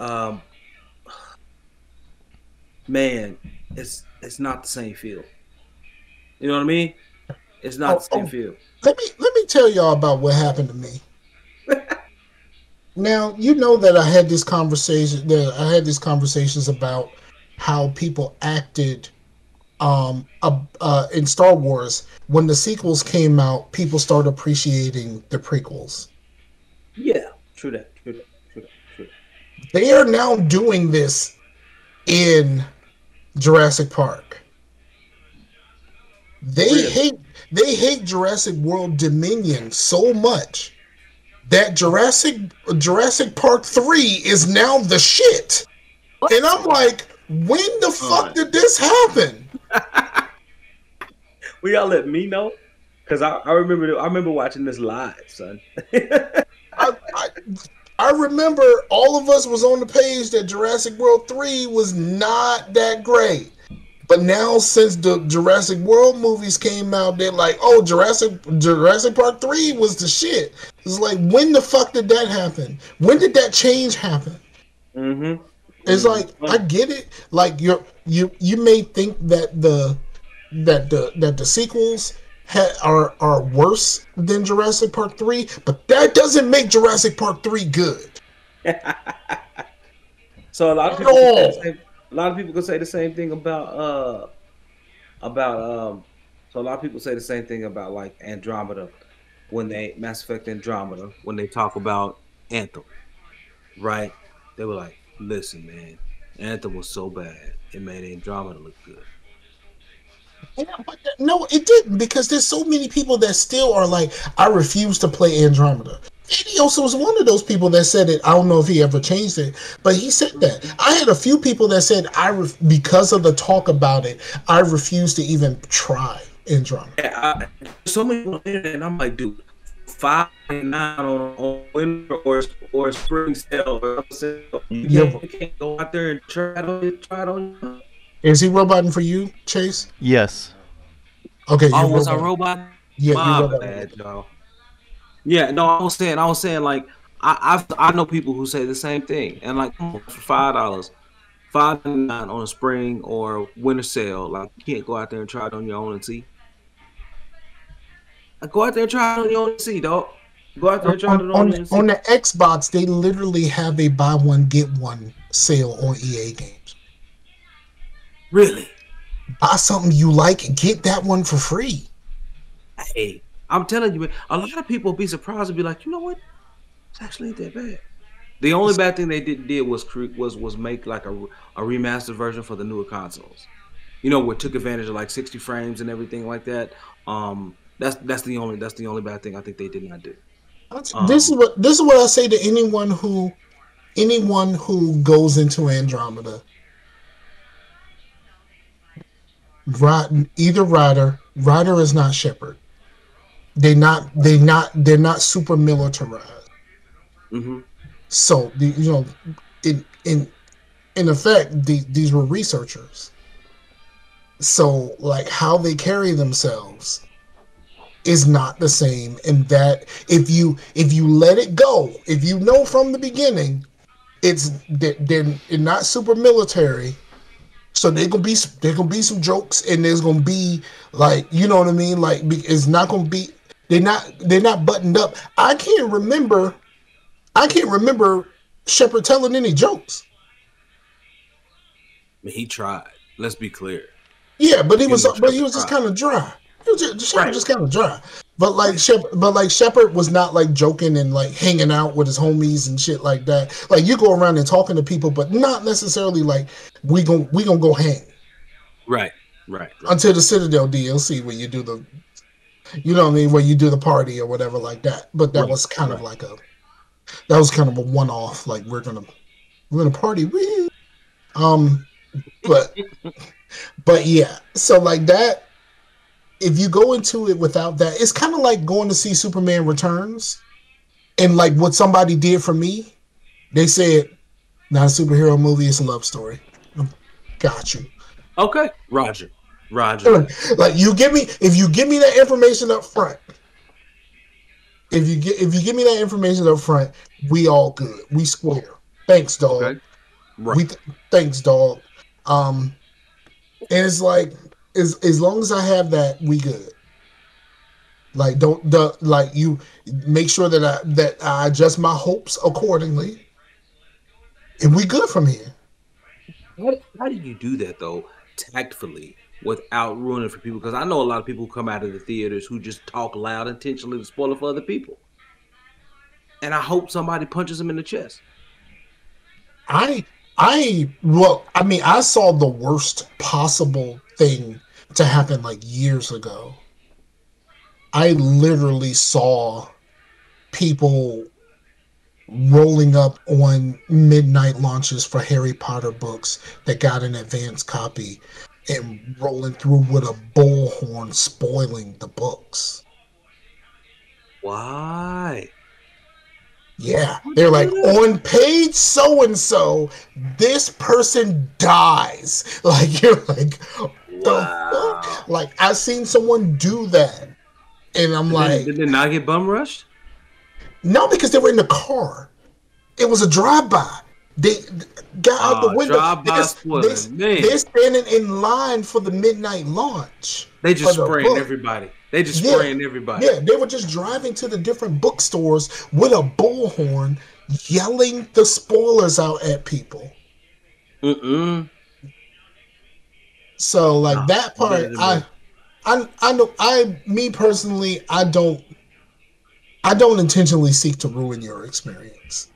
man, it's not the same feel. You know what I mean? It's not the same feel. Let me tell y'all about what happened to me. Now you know that I had this conversation. That I had these conversations about how people acted in Star Wars when the sequels came out. People started appreciating the prequels. Yeah, true that. They are now doing this in Jurassic Park. They hate Jurassic World Dominion so much that Jurassic Park 3 is now the shit. What? And I'm like, when the fuck did this happen? Will y'all let me know? Because I remember watching this live, son. I remember all of us was on the page that Jurassic World 3 was not that great. But now since the Jurassic World movies came out, they're like, oh, Jurassic Park 3 was the shit. It's like, when the fuck did that happen? When did that change happen? Mm-hmm. It's like, I get it. Like you may think that the sequels are worse than Jurassic Park 3, but that doesn't make Jurassic Park 3 good. So a lot of people could say the same thing about so a lot of people say the same thing about like Andromeda when they Mass Effect Andromeda when they talk about Anthem, right? They were like, listen, man, Anthem was so bad it made Andromeda look good. Yeah, but no, it didn't, because there's so many people that still are like, I refuse to play Andromeda. He also was one of those people that said it. I don't know if he ever changed it, but he said that. I had a few people that said, because of the talk about it, I refuse to even try Andromeda. Yeah, so many people in there, and I'm like, dude, $5.99 on winter or spring sale. You can't go out there and try it on. Is he roboting for you, Chase? Yes. Okay. Oh, was I robot? Yeah, my bad, y'all. Yeah, no, I was saying like I know people who say the same thing, and like for $5.99 on a spring or winter sale, like you can't go out there and try it on your own and see. Like, go out there and try it on your own and see, dog. Go out there and try it on your own and see. On the Xbox, they literally have a buy one get one sale on EA games. Really? Buy something you like, get that one for free. Hey, I'm telling you, man, a lot of people be surprised and be like, you know what? It's actually ain't that bad. The only bad thing they did was make like a remastered version for the newer consoles. You know, where it took advantage of like 60 frames and everything like that. That's the only bad thing I think they did not do. This is what I say to anyone who goes into Andromeda. Either Ryder is not Shepard. They're not super militarized. Mm-hmm. So in effect, these were researchers. So like how they carry themselves is not the same, and that if you let it go, if you know from the beginning, they're not super military, so there gonna be some jokes, and there's gonna be like, you know what I mean, like it's not gonna be, they're not buttoned up. I can't remember Shepard telling any jokes. He tried. Let's be clear. Yeah, but he was just kind of dry. Shepard just kind of dry. But like Shepard was not like joking and like hanging out with his homies and shit like that. Like you go around and talking to people, but not necessarily like we gonna go hang. Right. Until the Citadel DLC where you do the, you know what I mean, where you do the party or whatever like that. But that was kind of like that was kind of a one-off. Like we're gonna party. Woo. But yeah. So like that. If you go into it without that, it's kind of like going to see Superman Returns, and like what somebody did for me, they said, "Not a superhero movie; it's a love story." Got you. Okay, Roger. Like if you give me that information up front, if you give me that information up front, we all good. We square. Thanks, dog. Okay. Right. Thanks, dog. And it's like, as long as I have that, we good. Like you make sure that I adjust my hopes accordingly, and we good from here. How do you do that though, tactfully, without ruining for people? Because I know a lot of people who come out of the theaters who just talk loud intentionally to spoil it for other people, and I hope somebody punches them in the chest. I saw the worst possible thing to happen like years ago. I literally saw people rolling up on midnight launches for Harry Potter books that got an advance copy and rolling through with a bullhorn spoiling the books. Why? Yeah, they're like, on page so and so, this person dies. Like, you're like, the fuck? Like, I've seen someone do that, and I'm like, did they not get bum rushed? No, because they were in the car. It was a drive-by. They got out the window. They're standing in line for the midnight launch. They just spraying everybody. Yeah, they were just driving to the different bookstores with a bullhorn, yelling the spoilers out at people. So, like, that part, I know. Me personally, I don't intentionally seek to ruin your experience.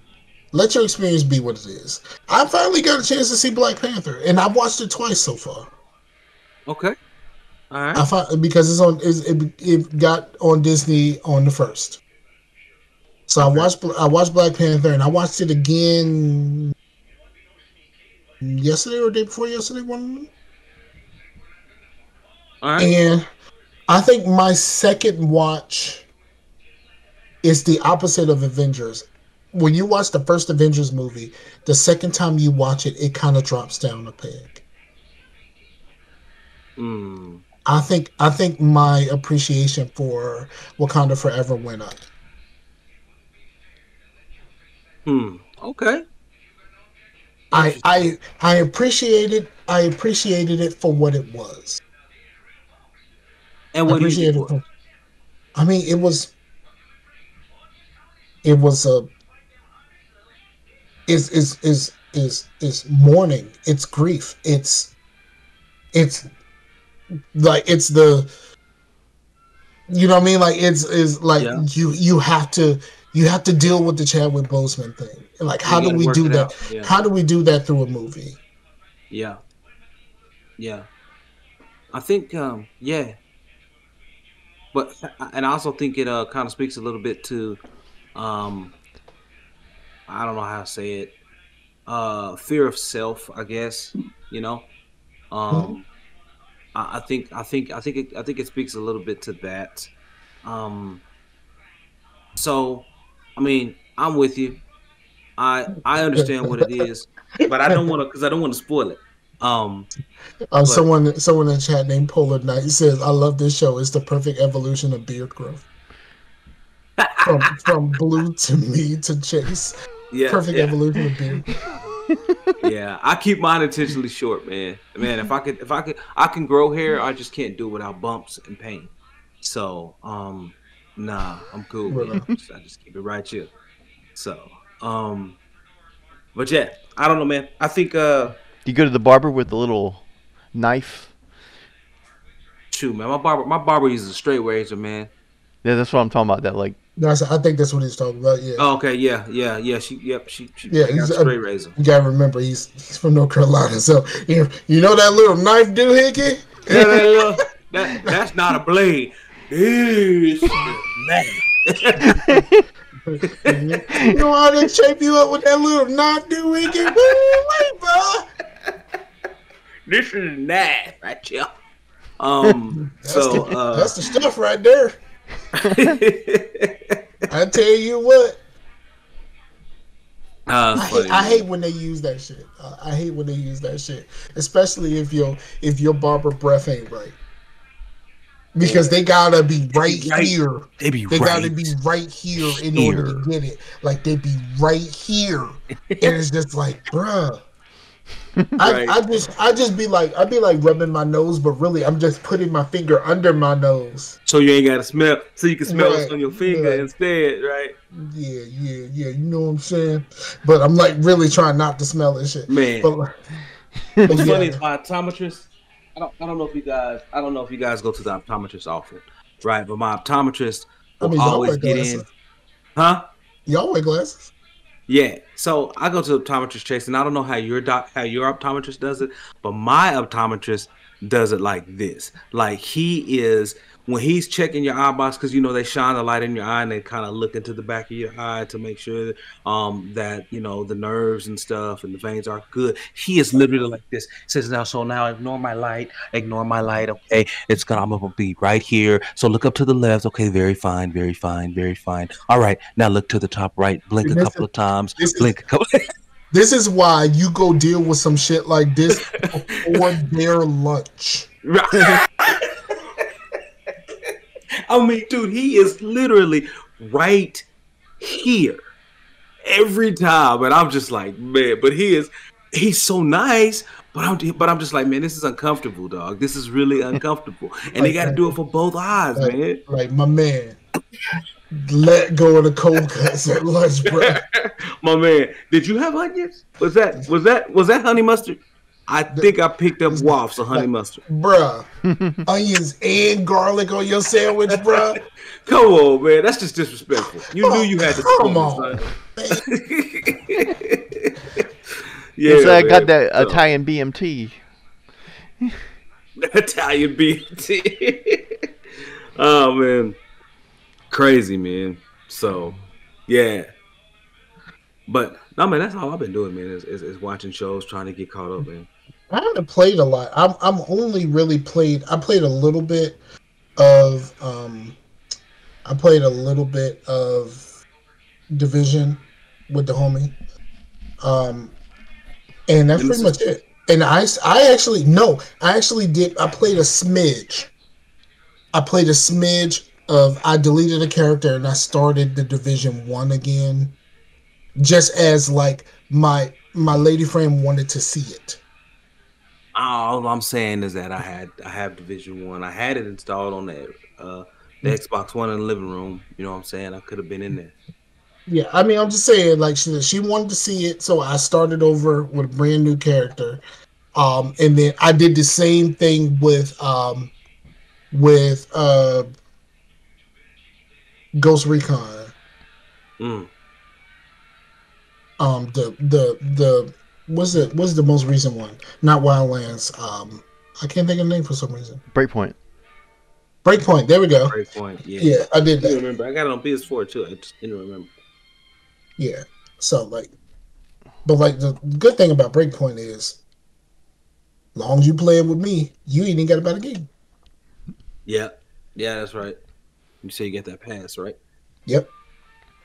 Let your experience be what it is. I finally got a chance to see Black Panther, and I've watched it twice so far. Okay. All right. Because it got on Disney on the 1st. So okay. I watched Black Panther, and I watched it again yesterday or day before yesterday. One. All right. And I think my second watch is the opposite of Avengers. When you watch the first Avengers movie, the second time you watch it, it kind of drops down a peg. I think my appreciation for Wakanda Forever went up. Okay. I appreciated it for what it was. And what do you think? I mean, it was mourning, it's grief, it's like, it's the, you know what I mean, like it's like you have to deal with the Chadwick Boseman thing, and like, how do we do that? Yeah. How do we do that through a movie? Yeah. I think but and I also think it kind of speaks a little bit to I don't know how to say it, fear of self, I guess, you know. I think it speaks a little bit to that. So, I mean, I'm with you. I understand what it is, but I don't want to spoil it. But Someone in the chat named Polar Knight says, "I love this show. It's the perfect evolution of beard growth. From Blue to me to Chase. Perfect evolution of beard growth." Yeah, I keep mine intentionally short, man. Man, if I can grow hair. I just can't do it without bumps and pain. So, nah, I'm cool, man. I just keep it right here. So, but yeah, I don't know, man. I think You go to the barber with the little knife. shoot, man, my barber uses a straight razor, man. Yeah, that's what I'm talking about. That like. I think that's what he's talking about. Yeah. Oh, okay. Yeah. She got a straight razor. You gotta remember, he's from North Carolina, so you know that little knife dude, Hickey. Yeah, that's not a blade. It's You know how they shape you up with that little knife, dude, Hickey? Wait, bro. This is a knife right here. That's the stuff right there. I tell you what. I hate when they use that shit. I hate when they use that shit, especially if your barber breath ain't right. Because they gotta be right here. They gotta be right here in order to get it. Like they be right here, and it's just like, bruh. I just be like rubbing my nose, but really I'm just putting my finger under my nose. So you ain't gotta smell, so you can smell it on your finger instead, right? Yeah. You know what I'm saying? But I'm like really trying not to smell this shit, man. But what's funny is my optometrist. I don't know if you guys go to the optometrist often, right? But my optometrist will always get in. Huh? Y'all wear glasses? Yeah, so I go to the optometrist, Chase, and I don't know how your optometrist does it, but my optometrist does it like this. Like he is, when he's checking your eye box, because they shine the light in your eye and they kind of look into the back of your eye to make sure that the nerves and stuff and the veins are good. He is literally like this. He says now ignore my light. Okay, I'm gonna be right here. So look up to the left. Okay, very fine. All right, now look to the top right. Blink a couple of times. This is why you go deal with some shit like this before their lunch. I mean, dude, he is literally right here every time, and I'm just like, man. But he's so nice, but I'm just like, man, this is uncomfortable, dog. This is really uncomfortable, and they got to do it for both eyes, man. Like my man, let go of the cold cuts at lunch, bro. My man, did you have onions? Was that honey mustard? I think I picked up wafts of honey mustard. Bruh. Onions and garlic on your sandwich, bruh. Come on, man. That's just disrespectful. You knew you had to come on. Yeah, so I got that Italian BMT. Italian BMT. Oh, man. Crazy, man. So, yeah. But, no, man, that's all I've been doing, man, is watching shows, trying to get caught up, man. I haven't played a lot. I'm only really played. I played a little bit of. I played a little bit of Division with the homie. And that's pretty much it. And I actually did. I played a smidge. I deleted a character and I started the Division 1 again, just as like my lady friend wanted to see it. All I'm saying is that I have Division 1. I had it installed on the Xbox One in the living room. You know what I'm saying? I could have been in there. Yeah, I mean, I'm just saying, like, she wanted to see it, so I started over with a brand new character. And then I did the same thing with Ghost Recon. What's the most recent one? Not Wildlands. I can't think of the name for some reason. Breakpoint. There we go. Breakpoint. Yeah, I did that. I remember. I got it on PS4 too. I just didn't remember. Yeah. So but the good thing about Breakpoint is, long as you play it with me, you ain't even got to buy the game. Yeah, that's right. You say you get that pass, right? Yep.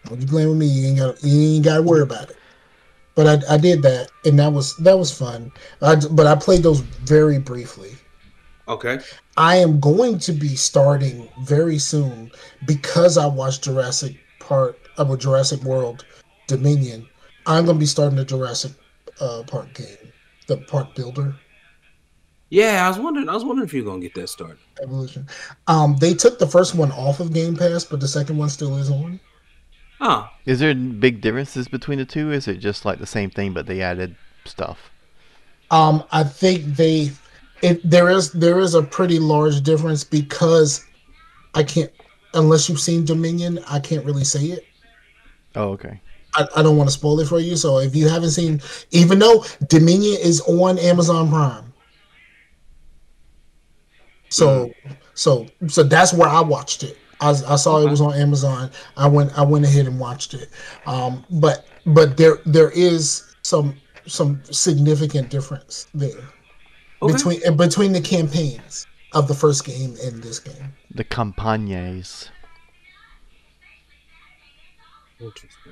When you playing with me, you ain't got to worry about it. But I did that, and that was fun. But I played those very briefly. Okay. I am going to be starting very soon because I watched Jurassic World Dominion. I'm going to be starting the Jurassic Park game, the Park Builder. Yeah, I was wondering if you're gonna get that started. Evolution. They took the first one off of Game Pass, but the second one still is on. Oh. Is there big differences between the two? Is it just like the same thing but they added stuff? I think there is a pretty large difference because I can't, unless you've seen Dominion, I can't really say it. Oh, okay. I don't want to spoil it for you. So if you haven't seen, even though Dominion is on Amazon Prime, so that's where I watched it. I saw it was on Amazon. I went ahead and watched it. But there is some significant difference there between the campaigns of the first game and this game. The campagnes. Interesting.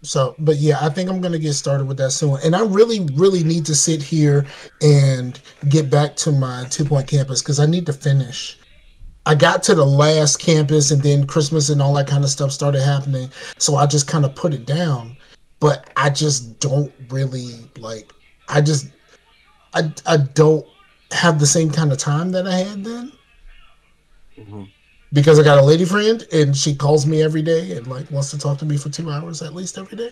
So, but yeah, I think I'm going to get started with that soon. And I really, really need to sit here and get back to my 2 Point Campus because I need to finish. I got to the last campus and then Christmas and all that kind of stuff started happening. So I just kind of put it down. But I just don't really I don't have the same kind of time that I had then. Mm-hmm. Because I got a lady friend and she calls me every day and wants to talk to me for 2 hours at least every day.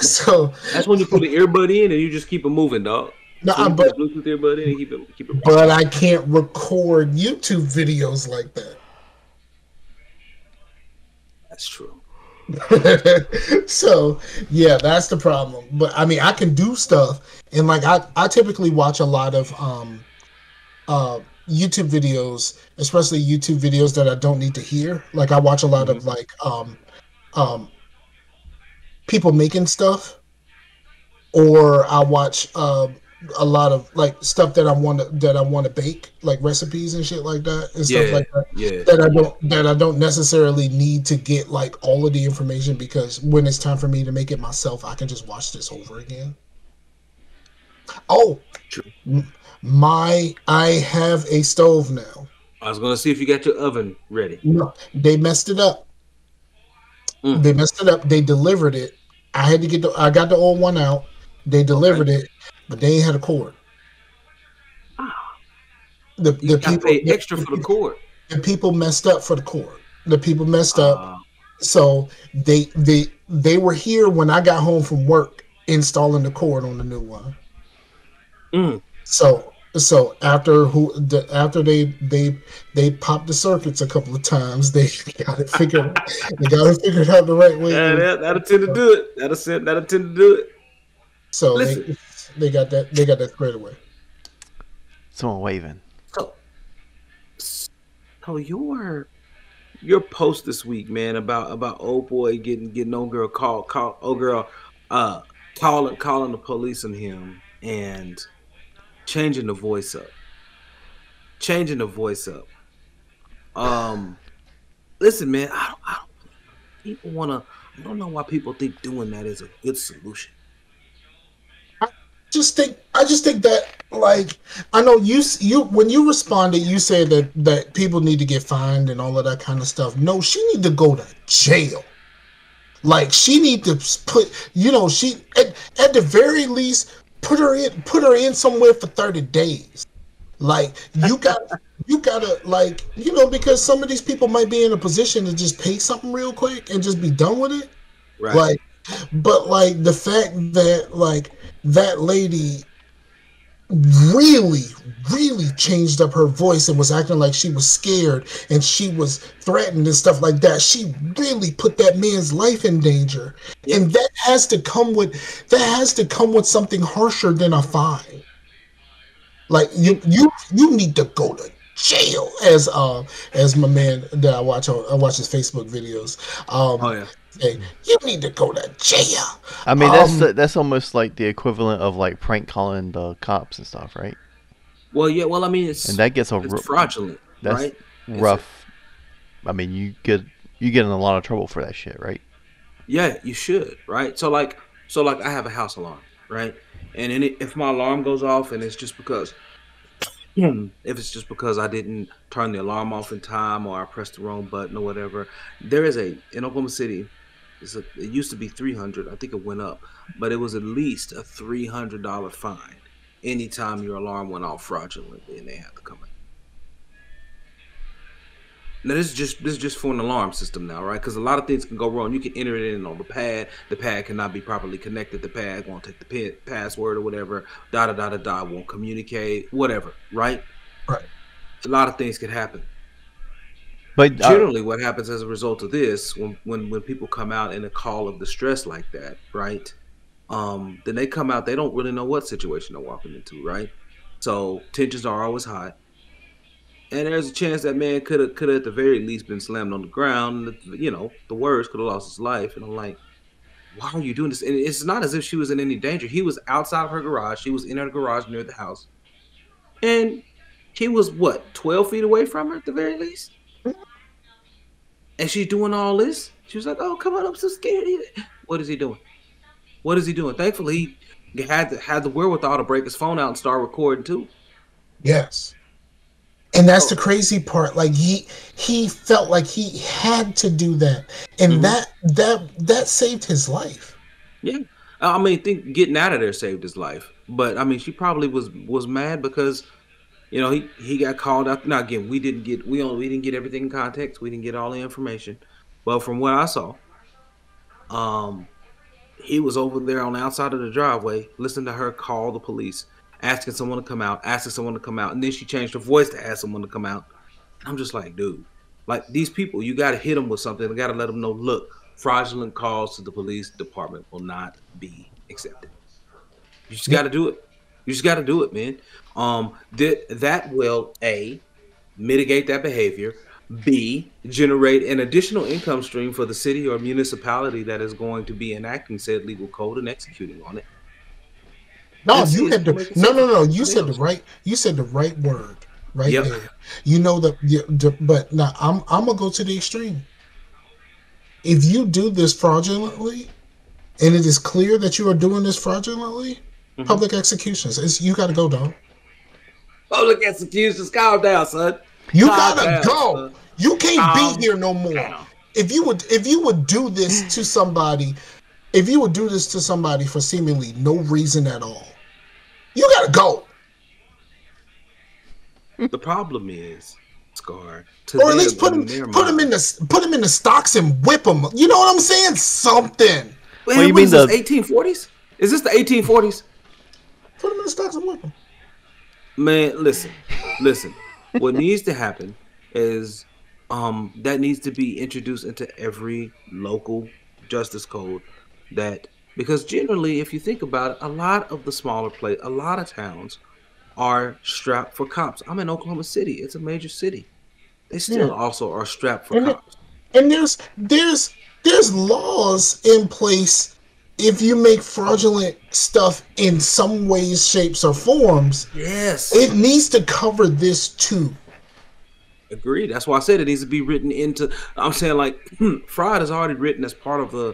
So that's when you put the earbud in and you just keep it moving, dog. No, so but Bluetooth earbud in and keep it. But I can't record YouTube videos like that. That's true. So yeah, that's the problem. But I mean, I can do stuff, and I typically watch a lot of YouTube videos, especially YouTube videos that I don't need to hear. Like I watch a lot of people making stuff, or I watch a lot of stuff that I want to bake, like recipes and shit like that, and stuff like that. Yeah. That I don't necessarily need to get all of the information, because when it's time for me to make it myself, I can just watch this over again. Oh, true. I have a stove now. I was gonna see if you got your oven ready. No, they messed it up. They messed it up. They delivered it. I got the old one out. They delivered it, but they ain't had a cord. You got to pay extra for the cord. The people messed up for the cord. The people messed up. So they were here when I got home from work installing the cord on the new one. So after they popped the circuits a couple of times, they got it figured out. They got it figured out the right way. Yeah, that'll tend to do it. That'll tend to do it. So they got that squared away. Someone waving. So your post this week, man, about old boy getting old girl calling the police on him and changing the voice up. Listen, man, I don't know why people think doing that is a good solution. I just think that I know you when you responded, you said that people need to get fined and all of that kind of stuff. No, she need to go to jail. She need to put, she at the very least put her in somewhere for 30 days. You gotta because some of these people might be in a position to just pay something real quick and just be done with it. Right. But the fact that that lady really, really changed up her voice and was acting like she was scared and she was threatened and stuff like that. She really put that man's life in danger. Yep. And that has to come with something harsher than a fine. You need to go to jail, as my man that I watch his Facebook videos. Hey, you need to go to jail. I mean, that's almost like the equivalent of prank calling the cops and stuff, right? Well, yeah. Well, I mean, it's fraudulent. That's right? Rough. I mean, you get in a lot of trouble for that shit, right? Yeah, you should, right? So So like I have a house alarm, right? And if my alarm goes off and it's just because if it's just because I didn't turn the alarm off in time or I pressed the wrong button or whatever, there is in Oklahoma City. It used to be 300. I think it went up, but it was at least a $300 fine anytime your alarm went off fraudulently, and they had to come in. Now this is just for an alarm system now, right? Because a lot of things can go wrong. You can enter it in on the pad. The pad cannot be properly connected. The pad won't take the password or whatever. Won't communicate. Whatever, right? Right. A lot of things could happen. But generally, what happens as a result of this, when people come out in a call of distress like that, right? Then they come out. They don't really know what situation they're walking into, right? So tensions are always high. And there's a chance that man could have at the very least been slammed on the ground. You know, the worst, could have lost his life. And I'm like, why are you doing this? And it's not as if she was in any danger. He was outside of her garage. She was in her garage near the house. And he was, 12 feet away from her at the very least? And she's doing all this? She was like, oh, come on, I'm so scared. What is he doing? What is he doing? Thankfully, he had the wherewithal to break his phone out and start recording too. Yes. And that's the crazy part. Like he felt like he had to do that, and that saved his life. Yeah, I mean, think getting out of there saved his life. But I mean, she probably was mad because, you know, he got called out. Now again, we didn't get everything in context. We didn't get all the information. But from what I saw, he was over there on the outside of the driveway, listening to her call the police, asking someone to come out, and then she changed her voice to ask someone to come out. I'm just like, dude, like these people, you got to hit them with something. You got to let them know, look, fraudulent calls to the police department will not be accepted. You just got to do it. You just got to do it, man. That will A, mitigate that behavior. B, generate an additional income stream for the city or municipality that is going to be enacting said legal code and executing on it. No, you had no. You said the right word right there. You know but now I'm gonna go to the extreme. If you do this fraudulently, and it is clear that you are doing this fraudulently, public executions. You got to go, dog. Public executions. Calm down, son. You gotta go. Son. You can't be here no more. Down. If you would do this to somebody, for seemingly no reason at all, you gotta go. The problem is, Scar, or at least put him in the stocks and whip him. You know what I'm saying? Something. Well, you mean the 1840s? Is this the 1840s? Put him in the stocks and whip him. Man, listen. What needs to happen is that needs to be introduced into every local justice code. Because generally, if you think about it, a lot of the smaller a lot of towns are strapped for cops. I'm in Oklahoma City. It's a major city. They still also are strapped for cops. And there's laws in place if you make fraudulent stuff in some ways, shapes, or forms. Yes. It needs to cover this too. Agreed. That's why I said it needs to be written into. I'm saying like fraud is already written as part of the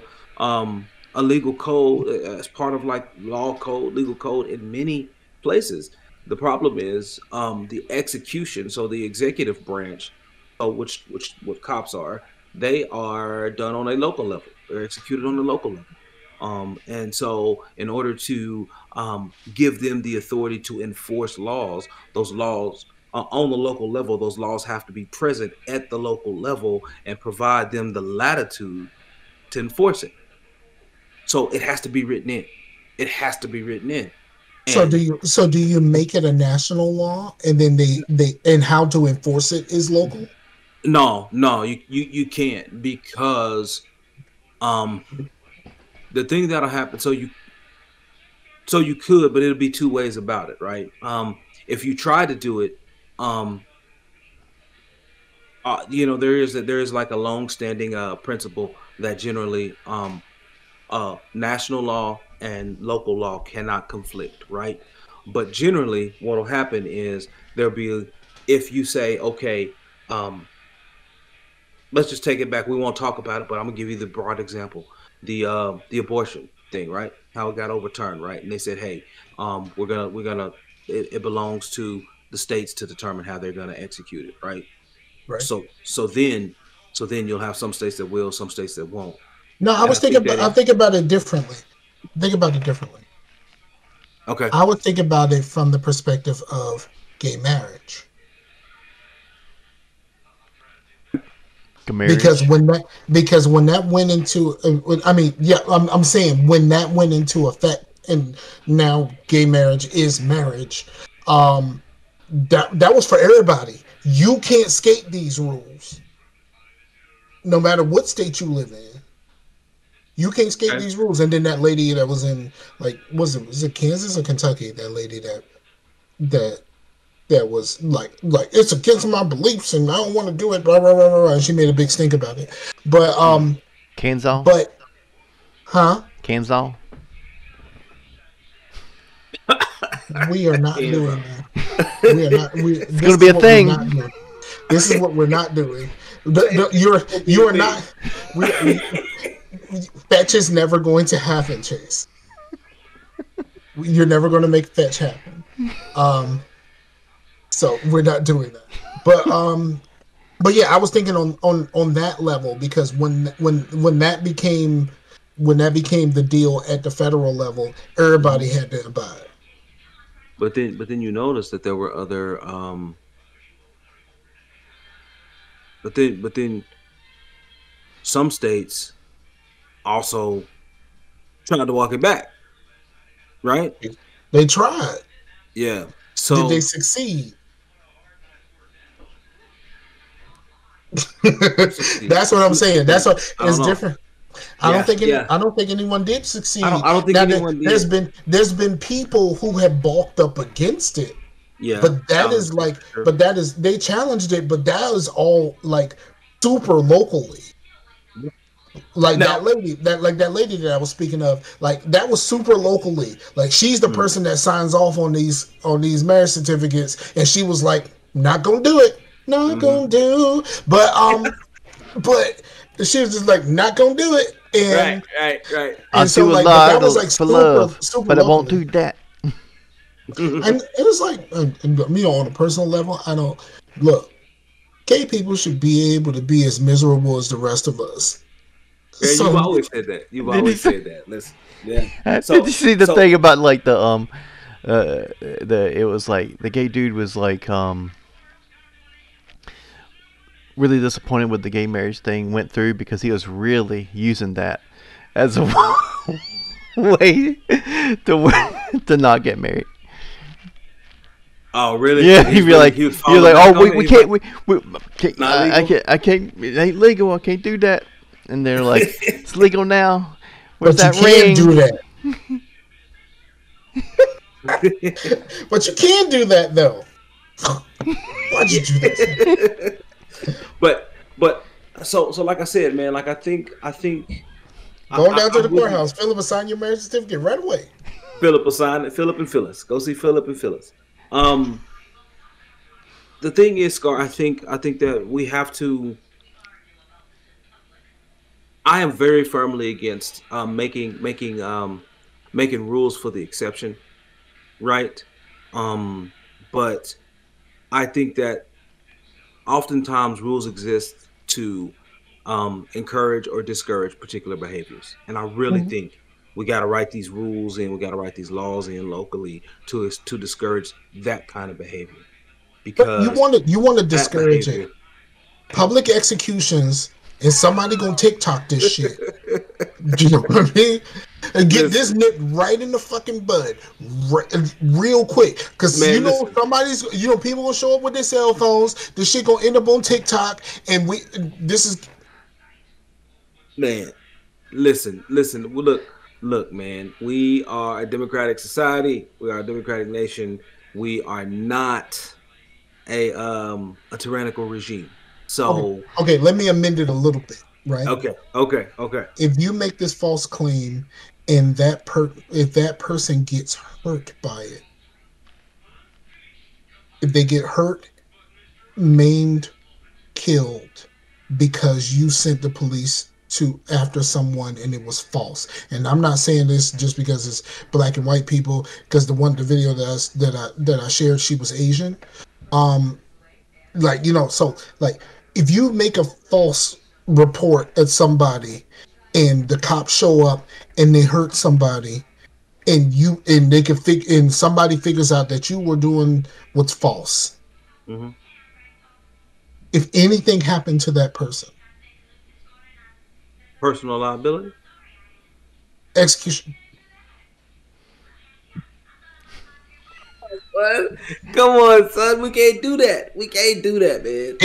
a legal code, as part of like law code, legal code in many places. The problem is the execution. So the executive branch, which what cops are, they are done on a local level. They're executed on the local level. And so in order to give them the authority to enforce laws, those laws on the local level, those laws have to be present at the local level and provide them the latitude to enforce it. So it has to be written in. It has to be written in. And so do you make it a national law and then they and how to enforce it is local? No, you can't, because the thing that'll happen, so you could, but it'll be two ways about it, right? If you try to do it, there is like a long-standing principle that generally national law and local law cannot conflict, right? But generally, what will happen is if you say, okay, let's just take it back. We won't talk about it, but I'm gonna give you the broad example: the abortion. thing, right? How it got overturned, right? And they said, hey, it belongs to the states to determine how they're gonna execute it, right? Right. So then you'll have some states that will, some states that won't. No, I And was thinking. I think about it differently. Think about it differently. Okay. I would think about it from the perspective of gay marriage. Because when that went into, I'm saying when that went into effect, and now gay marriage is marriage. That was for everybody. You can't skate these rules, no matter what state you live in. You can't skate these rules. And then that lady that was in, like, was it Kansas or Kentucky? That lady that was like it's against my beliefs and I don't want to do it. Blah blah blah blah. And she made a big stink about it. But Kansas. But Kansas. We are not doing that. We are not. It's going to be a thing. This is what we're not doing. You are not. Fetch is never going to happen, Chase. You're never going to make fetch happen. So we're not doing that. But yeah, I was thinking on that level, because when that became the deal at the federal level, everybody had to abide. But then you notice that there were other but then some states also tried to walk it back. Right? They tried. Yeah. So did they succeed? That's what I'm saying. That's what it's different. I don't think anyone did succeed. I don't think anyone did. There's been people who have balked up against it. Yeah. But they challenged it, but that was all like super locally. Like that lady that I was speaking of, like that was super locally. Like she's the person that signs off on these marriage certificates, and she was like, "Not gonna do it, not gonna do." But she was just like, "Not gonna do it." And right. And so like that was like super love, but I won't do that. And it was like, on a personal level, I don't look. Gay people should be able to be as miserable as the rest of us. Yeah, you've always said that. Listen, yeah. Did you see the thing about like it was like the gay dude was like really disappointed with the gay marriage thing went through because he was really using that as a way to not get married. Oh really? Yeah, he'd be like, oh, we can't, I can't, it ain't legal. I can't do that. And they're like, it's legal now. Where's that ring? Do that. But you can do that though. Why'd you do that? But so like I said, man, like I think going down to the courthouse, Philip will sign your marriage certificate right away. Philip will sign it. Philip and Phyllis. Go see Philip and Phyllis. The thing is, Scar, I think that we have to. I am very firmly against making rules for the exception, right? But I think that oftentimes rules exist to encourage or discourage particular behaviors, and I really think we got to write these rules in, we got to write these laws in locally to discourage that kind of behavior. Because you want to discourage it. Public executions. And somebody gonna TikTok this shit. Do you know what I mean? And get this nipped right in the fucking bud, real quick. Because people gonna show up with their cell phones. This shit gonna end up on TikTok, and man. Listen. Look, man. We are a democratic society. We are a democratic nation. We are not a tyrannical regime. So okay, let me amend it a little bit, right? Okay. If you make this false claim and if that person gets hurt by it, if they get hurt, maimed, killed because you sent the police after someone and it was false. And I'm not saying this just because it's black and white people, because the video that I shared, she was Asian. Like, so like if you make a false report at somebody and the cops show up and they hurt somebody, and they can and somebody figures out that you were doing what's false. Mm-hmm. If anything happened to that person, personal liability, execution. What? Come on, son. We can't do that. We can't do that, man.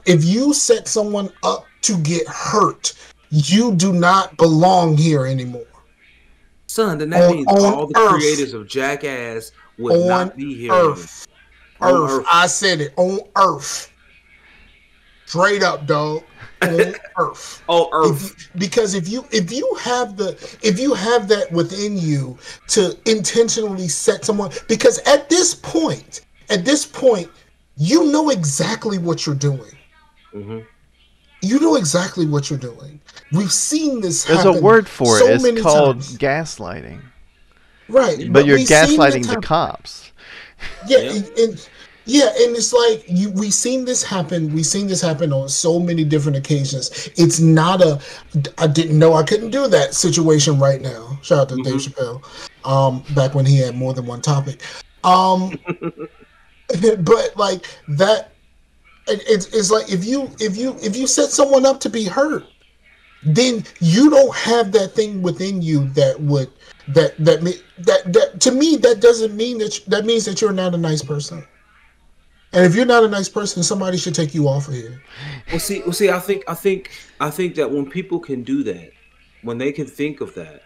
If you set someone up to get hurt, you do not belong here anymore. Son, then that means all the creators of Jackass would not be here. Earth. I said it. On Earth. Straight up, dog. On Earth. Oh, Earth. Because if you have that within you to intentionally set someone, because at this point, you know exactly what you're doing. Mm-hmm. You know exactly what you're doing. We've seen this happen. There's a word for it. It's called gaslighting. Right. But you're gaslighting the cops. Yeah, and it's like we've seen this happen. We've seen this happen on so many different occasions. It's not I didn't know I couldn't do that situation right now. Shout out to Dave Chappelle. Back when he had more than one topic. But like that. It's like if you set someone up to be hurt, then you don't have that thing within you that to me that doesn't mean that means that you're not a nice person. And if you're not a nice person, somebody should take you off of here. Well, see, I think that when people can do that, when they can think of that,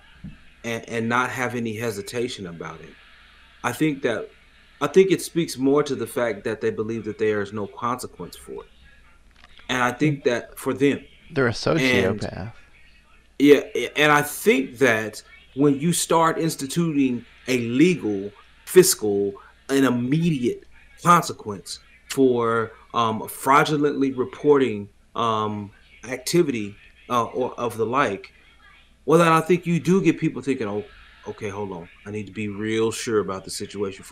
and not have any hesitation about it, I think it speaks more to the fact that they believe that there is no consequence for it. And I think that for them, they're a sociopath. And I think that when you start instituting a legal, fiscal, and immediate consequence for fraudulently reporting activity or of the like, well, then I think you do get people thinking, oh, okay, hold on. I need to be real sure about the situation.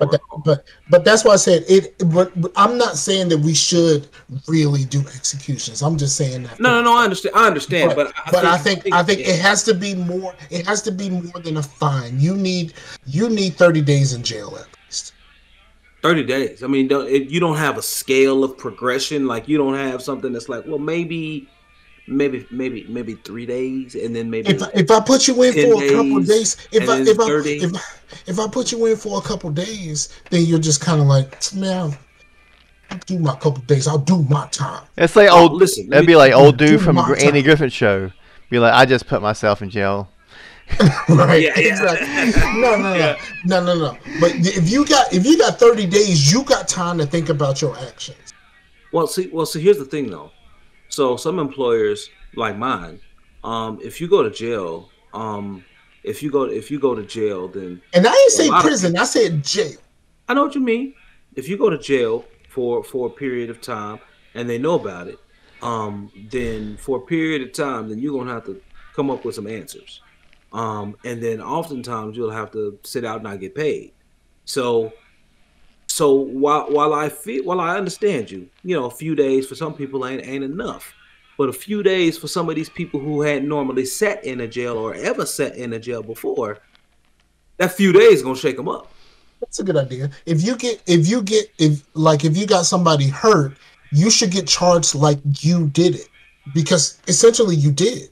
But that's why I said it. But I'm not saying that we should really do executions. I'm just saying that. No. I understand. But I think it has to be more. It has to be more than a fine. You need 30 days in jail at least. 30 days. I mean, you don't have a scale of progression. Like you don't have something that's like, well, maybe 3 days, and then maybe if I put you in for a couple of days, if I put you in for a couple of days, then you're just kind of like, man, I'll do my couple of days. I'll do my time. It's like it'd be like old dude from Andy Griffith Show. Be like, I just put myself in jail. Right? Yeah, exactly. No. But if you got 30 days, you got time to think about your actions. Well, see, here's the thing though. So some employers like mine, if you go to jail, if you go to jail, then and I ain't say prison, I said jail. I know what you mean. If you go to jail for a period of time and they know about it, then for a period of time, then you're gonna have to come up with some answers, and then oftentimes you'll have to sit out and not get paid. So while I understand you, a few days for some people ain't enough, but a few days for some of these people who hadn't normally sat in a jail or ever sat in a jail before, that few days gonna shake them up. That's a good idea. If you got somebody hurt, you should get charged like you did it, because essentially you did.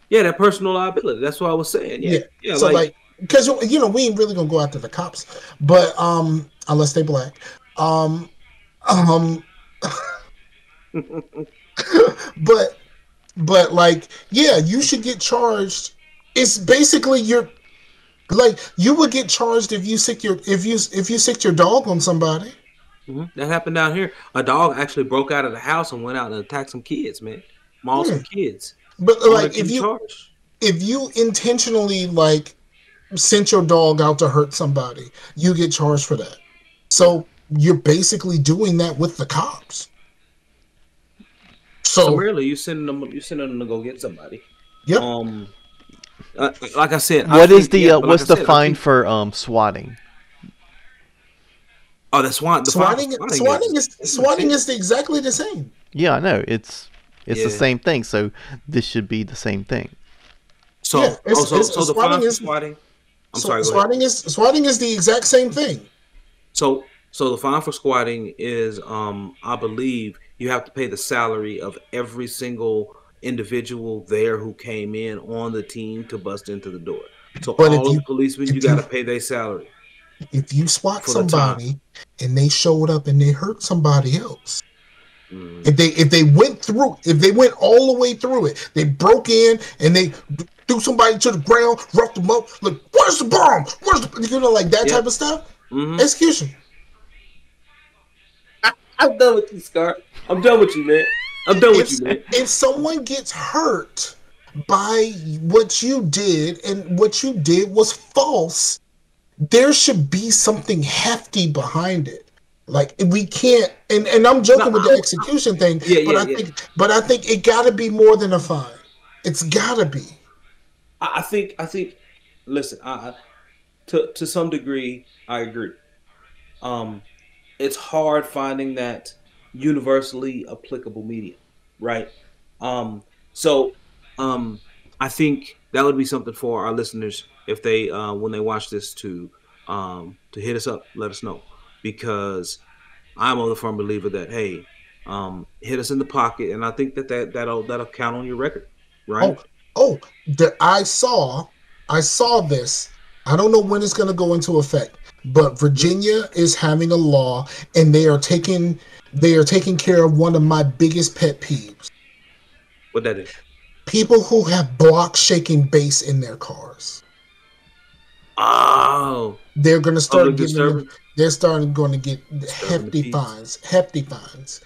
Yeah, that personal liability. That's what I was saying. Yeah. So because we ain't really gonna go after the cops, but unless they black. but like, yeah, you should get charged. It's basically you would get charged if you sick your dog on somebody. Mm-hmm. That happened down here. A dog actually broke out of the house and went out and attacked some kids, man. Mauled some kids. But like, if you intentionally sent your dog out to hurt somebody, you get charged for that. So you're basically doing that with the cops. So really, you sending them to go get somebody. Yep. Like I said, What I is think, the yeah, but what's like I the said, fine for swatting? Oh, the fine Swatting shit. is exactly the same. Yeah, I know. It's the Yeah. same thing. So this should be the same thing. Yeah, So the swatting fine for is swatting. I'm sorry. Go ahead. swatting is the exact same thing. So the fine for squatting is, I believe you have to pay the salary of every single individual there who came in on the team to bust into the door. So But all of the policemen, you got to pay their salary if you swat for the time. somebody and they showed up and they hurt somebody else, Mm. if they went all the way through it, they broke in and they threw somebody to the ground, roughed them up, like, where's the bomb? Where's the, like that type of stuff? Mm-hmm. Execution. I'm done with you, Scar. I'm done with you, man. I'm done with you, man. If someone gets hurt by what you did and what you did was false, there should be something hefty behind it. Like, we can't, and I'm joking with the execution thing, but I think it got to be more than a fine. It's got to be. I think. Listen, to some degree, I agree. It's hard finding that universally applicable medium, right? So I think that would be something for our listeners if they when they watch this to hit us up, let us know, because I'm a firm believer that, hey, hit us in the pocket, and I think that'll count on your record, right? I saw this. I don't know when it's going to go into effect, but Virginia is having a law, and they are taking care of one of my biggest pet peeves. What that is? People who have block shaking bass in their cars. Oh, they're going to start getting. They're going to get hefty fines. Hefty fines.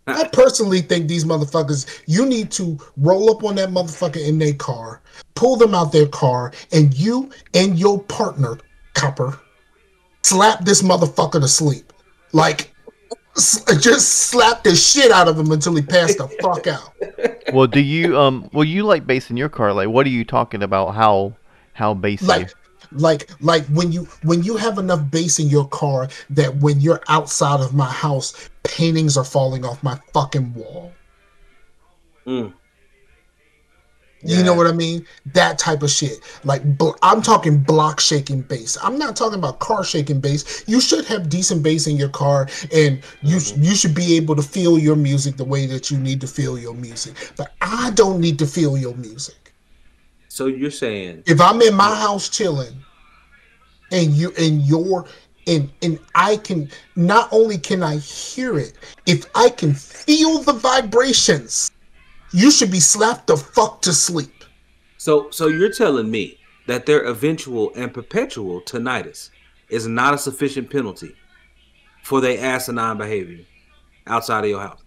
I personally think these motherfuckers, you need to roll up on that motherfucker in their car, pull them out their car, and you and your partner, copper, slap this motherfucker to sleep. Like, just slap the shit out of him until he passed the fuck out. Well, do you you like bass in your car? Like, what are you talking about? How bassy? Like when you have enough bass in your car that when you're outside of my house, paintings are falling off my fucking wall. Mm. You know what I mean? That type of shit. Like, I'm talking block shaking bass. I'm not talking about car shaking bass. You should have decent bass in your car, and you should be able to feel your music the way that you need to feel your music. But I don't need to feel your music. So you're saying, if I'm in my house chilling, and I can, not only can I hear it, if I can feel the vibrations, you should be slapped the fuck to sleep. So you're telling me that their eventual and perpetual tinnitus is not a sufficient penalty for their asinine behavior outside of your house?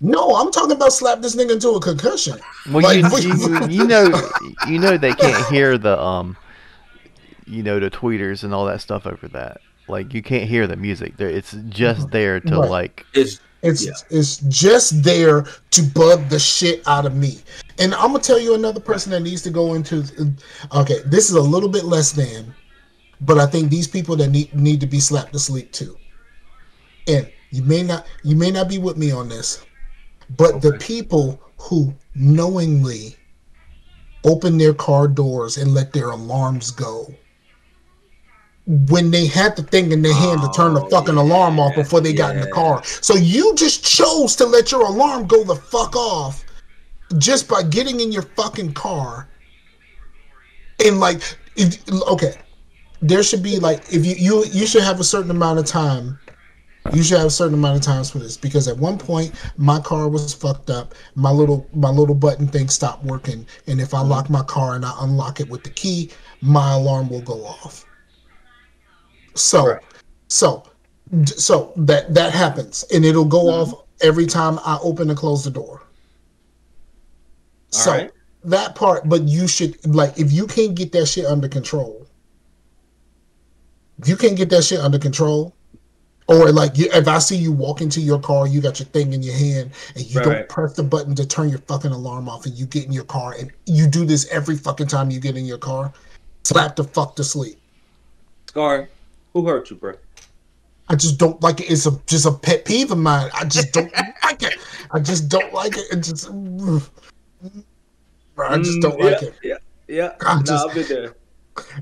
No, I'm talking about slap this nigga into a concussion. Well, like, you know they can't hear the the tweeters and all that stuff over that. Like, you can't hear the music. It's just there to like. It's just there to bug the shit out of me. And I'm gonna tell you another person that needs to go into. Okay, this is a little bit less than, but I think these people that need to be slapped to sleep too. And you may not be with me on this, but the people who knowingly open their car doors and let their alarms go when they had the thing in their hand to turn the fucking alarm off before they got in the car. So you just chose to let your alarm go the fuck off just by getting in your fucking car. And like, there should be like, if you should have a certain amount of time. You should have a certain amount of times for this, because at one point my car was fucked up. My little button thing stopped working, and if I lock my car and I unlock it with the key, my alarm will go off. So that happens, and it'll go off every time I open and close the door. That part, but you should, like, if you can't get that shit under control, Or like if I see you walk into your car, you got your thing in your hand, and you don't press the button to turn your fucking alarm off, and you get in your car, and you do this every fucking time you get in your car, slap the fuck to sleep. Scar, who hurt you, bro? I just don't like it. It's just a pet peeve of mine. I just don't like it. I just don't like it. I just don't like it. Yeah. I've been there.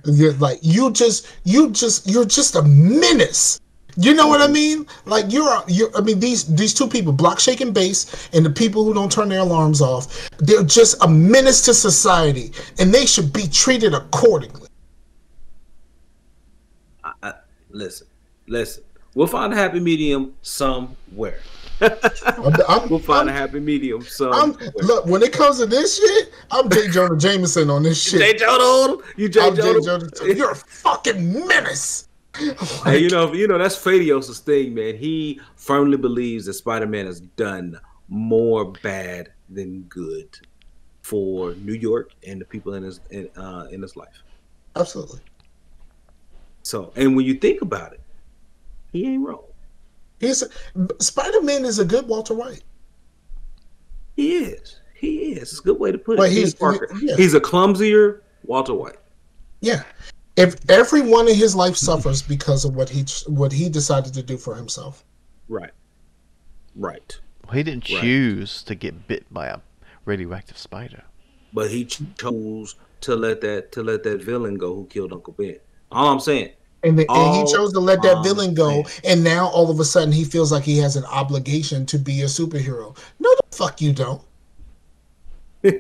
You're like you're just a menace. You know what I mean? Like I mean these two people, Block Shaking Bass and the people who don't turn their alarms off, they're just a menace to society, and they should be treated accordingly. Listen. We'll find a happy medium somewhere. We'll find a happy medium somewhere. Look, when it comes to this shit, I'm J. Jonah Jameson on this shit. J. Jonah? You J. Jonah? You're a fucking menace. Hey, you know that's Fadios' thing, man. He firmly believes that Spider-Man has done more bad than good for New York and the people in his life. Absolutely. So, and when you think about it, he ain't wrong. Spider-Man is a good Walter White. He is. It's a good way to put it. Yeah. He's a clumsier Walter White. Yeah. If everyone in his life suffers because of what he decided to do for himself. Right. Well, he didn't choose to get bit by a radioactive spider. But he chose to let that villain go who killed Uncle Ben. All I'm saying. And he chose to let that villain go, and now all of a sudden he feels like he has an obligation to be a superhero. No, the fuck you don't. You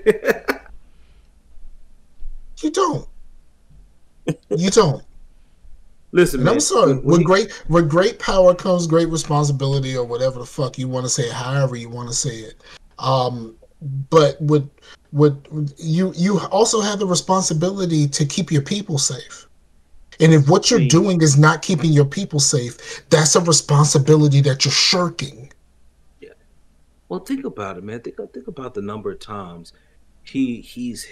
don't. Listen, and man. I'm sorry. With great power comes great responsibility, or whatever the fuck you want to say it, however you want to say it. But with you also have the responsibility to keep your people safe. And if what you're doing is not keeping your people safe, that's a responsibility that you're shirking. Yeah. Well, think about it, man. Think about the number of times his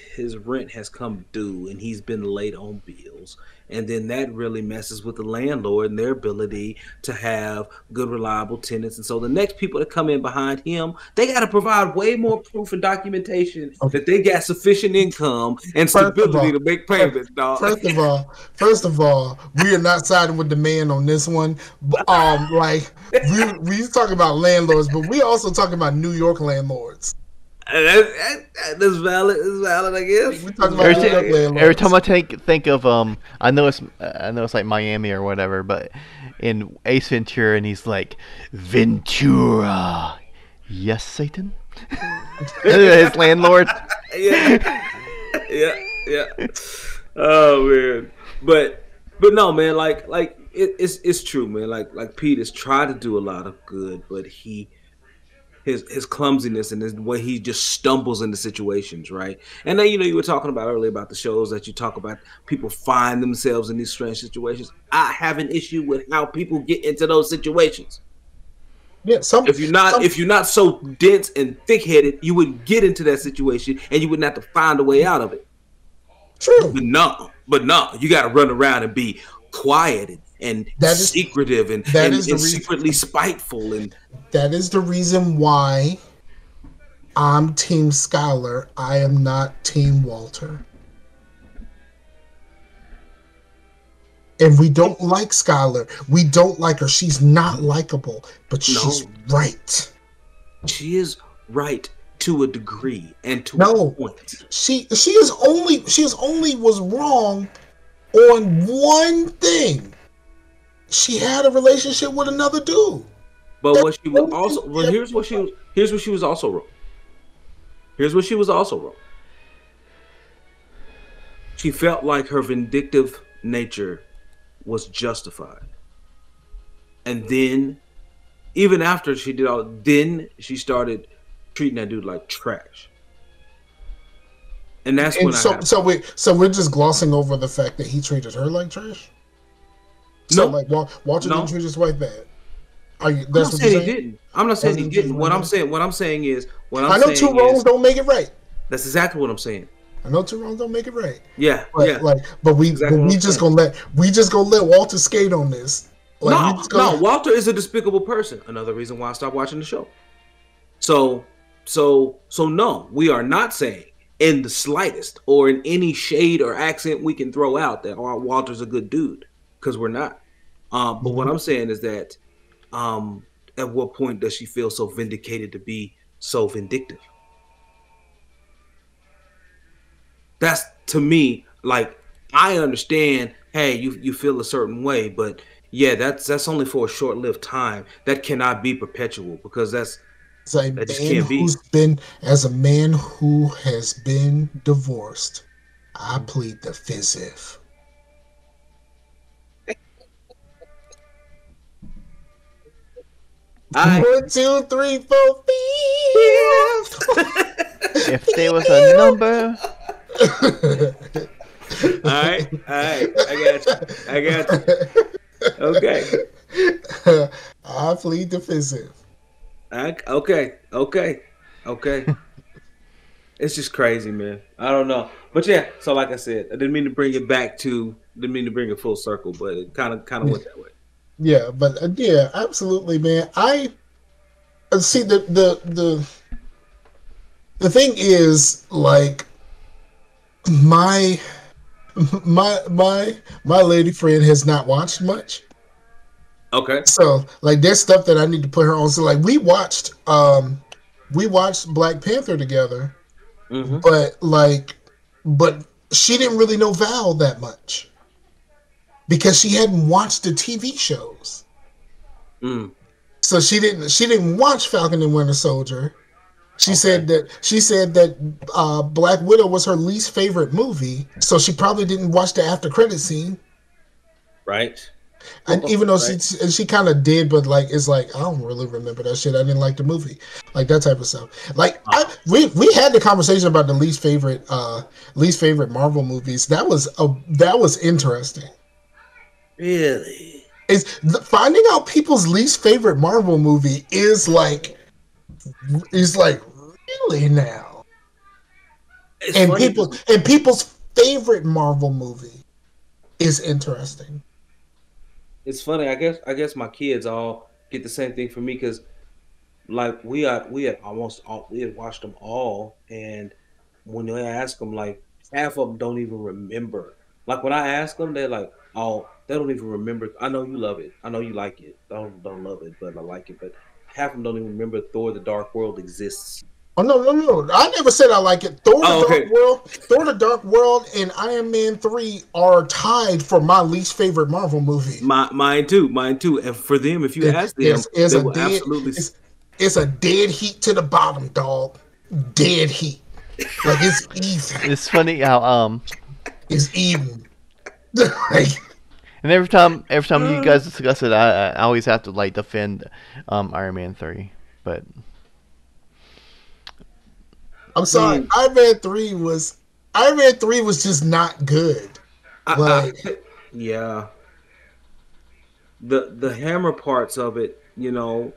rent has come due and he's been late on bills, and then that really messes with the landlord and their ability to have good, reliable tenants. And so the next people that come in behind him, they got to provide way more proof and documentation that they got sufficient income and stability to make payments, dog. First of all, we are not siding with the man on this one. Like we talking about landlords, but we also talking about New York landlords. That's valid. It's valid, I guess. Every time I think of I know it's like Miami or whatever, but in Ace Ventura, and he's like, Ventura, yes, Satan. His landlord. Yeah. Oh man, but no, man. Like it's true, man. Like Pete has tried to do a lot of good, but his clumsiness and the way he just stumbles into situations, right? And then, you were talking about earlier about the shows that you talk about, people find themselves in these strange situations. I have an issue with how people get into those situations. Yeah, if you're not so dense and thick-headed, you would get into that situation and you wouldn't have to find a way out of it. True. But no, you got to run around and be quiet and secretive and secretly spiteful. And that is the reason why I'm Team Skylar. I am not Team Walter. And we don't like Skylar. We don't like her. She's not likable, but she's right. She is right to a degree and to a point. She only was wrong on one thing. She had a relationship with another dude. But here's what she was also wrong. Here's what she was also wrong. She felt like her vindictive nature was justified. And then, even after she did all, then she started treating that dude like trash. And that's so we're just glossing over the fact that he treated her like trash. So like Walter didn't treat his wife bad. I'm not saying he didn't. I'm not saying he didn't. What I'm saying is I know two wrongs don't make it right. That's exactly what I'm saying. I know two wrongs don't make it right. Yeah, but we just gonna let Walter skate on this. Like, you No, just go, no. Walter is a despicable person. Another reason why I stopped watching the show. So no, we are not saying in the slightest or in any shade or accent we can throw out that Walter's a good dude, because we're not. But what I'm saying is that at what point does she feel so vindicated to be so vindictive? That's, to me, like, I understand, hey, you feel a certain way, but yeah, that's only for a short-lived time. That cannot be perpetual, because that just can't be. As a man who has been divorced, I plead the fifth. I 1, 2, 3, 4, 5. If there was a number, all right, I got you. Okay. I plead the fifth. Okay. It's just crazy, man. I don't know, but yeah. So, like I said, I didn't mean to bring it full circle, but it kind of went that way. Yeah, but yeah, absolutely, man. I see the thing is, like, my lady friend has not watched much. Okay. So, like, there's stuff that I need to put her on. So, like, we watched Black Panther together, but she didn't really know Val that much because she hadn't watched the TV shows. So she didn't watch Falcon and Winter Soldier. She said that Black Widow was her least favorite movie, so she probably didn't watch the after credit scene. Right. And even though she kind of did, but like it's like I don't really remember that shit. I didn't like the movie, like that type of stuff. Like we had the conversation about the least favorite Marvel movies. That was interesting. Really, finding out people's least favorite Marvel movie is like really now, and people's favorite Marvel movie is interesting. It's funny. I guess my kids all get the same thing from me, because like we had watched them all, and when I ask them, like half of them don't even remember. Like when I ask them, they're like, "Oh, they don't even remember." I know you love it. I know you like it. I don't love it, but I like it. But half of them don't even remember Thor: The Dark World exists. Oh no! I never said I like it. Thor: The Dark World, and Iron Man 3 are tied for my least favorite Marvel movie. Mine too. And for them, if you ask them, they will absolutely. It's a dead heat to the bottom, dog. Dead heat. Like it's even. It's funny how It's even. And every time you guys discuss it, I always have to like defend Iron Man 3, but. I'm sorry. Iron Man 3 was just not good. Yeah. The hammer parts of it, the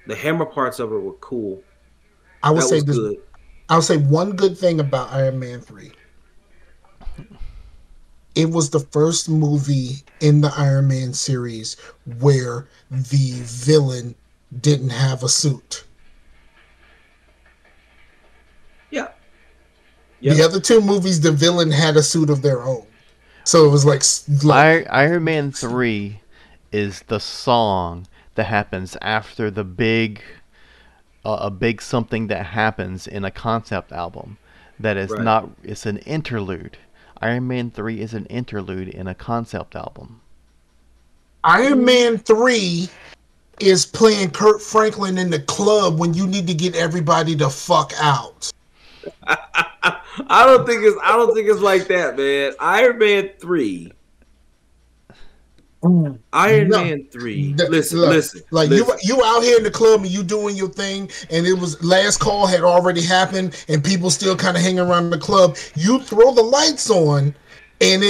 hammer parts of it were cool. I would say one good thing about Iron Man 3. It was the first movie in the Iron Man series where the villain didn't have a suit. Yeah. The other two movies, the villain had a suit of their own. So it was like Iron Man 3 is the song that happens after the big a big something that happens in a concept album that is not, it's an interlude. Iron Man 3 is an interlude in a concept album. Iron Man 3 is playing Kurt Franklin in the club when you need to get everybody to fuck out. I don't think it's like that, man. Iron Man 3. Man 3. Listen. Like you out here in the club and you doing your thing, and it was last call had already happened, and people still kind of hanging around the club. You throw the lights on, and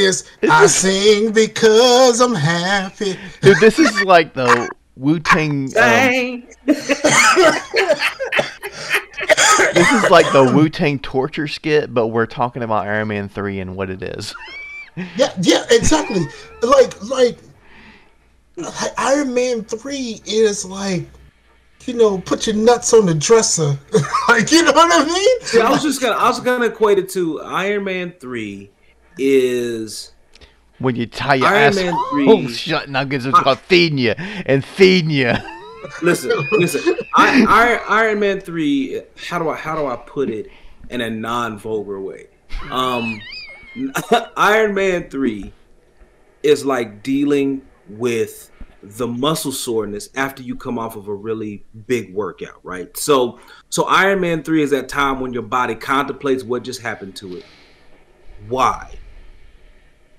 I sing because I'm happy. Dude, this is like the Wu-Tang. This is like the Wu-Tang torture skit, but we're talking about Iron Man 3 and what it is. Yeah, exactly. Like Iron Man 3 is like, put your nuts on the dresser. Like, you know what I mean? See, I was gonna equate it to Iron Man 3 is when you tie your Iron ass Man 3 shut nuggets is gonna feeding you and feeding you. Listen. Iron Man 3. How do I put it in a non-vulgar way? Iron Man 3 is like dealing with the muscle soreness after you come off of a really big workout, right? So Iron Man 3 is that time when your body contemplates what just happened to it. Why?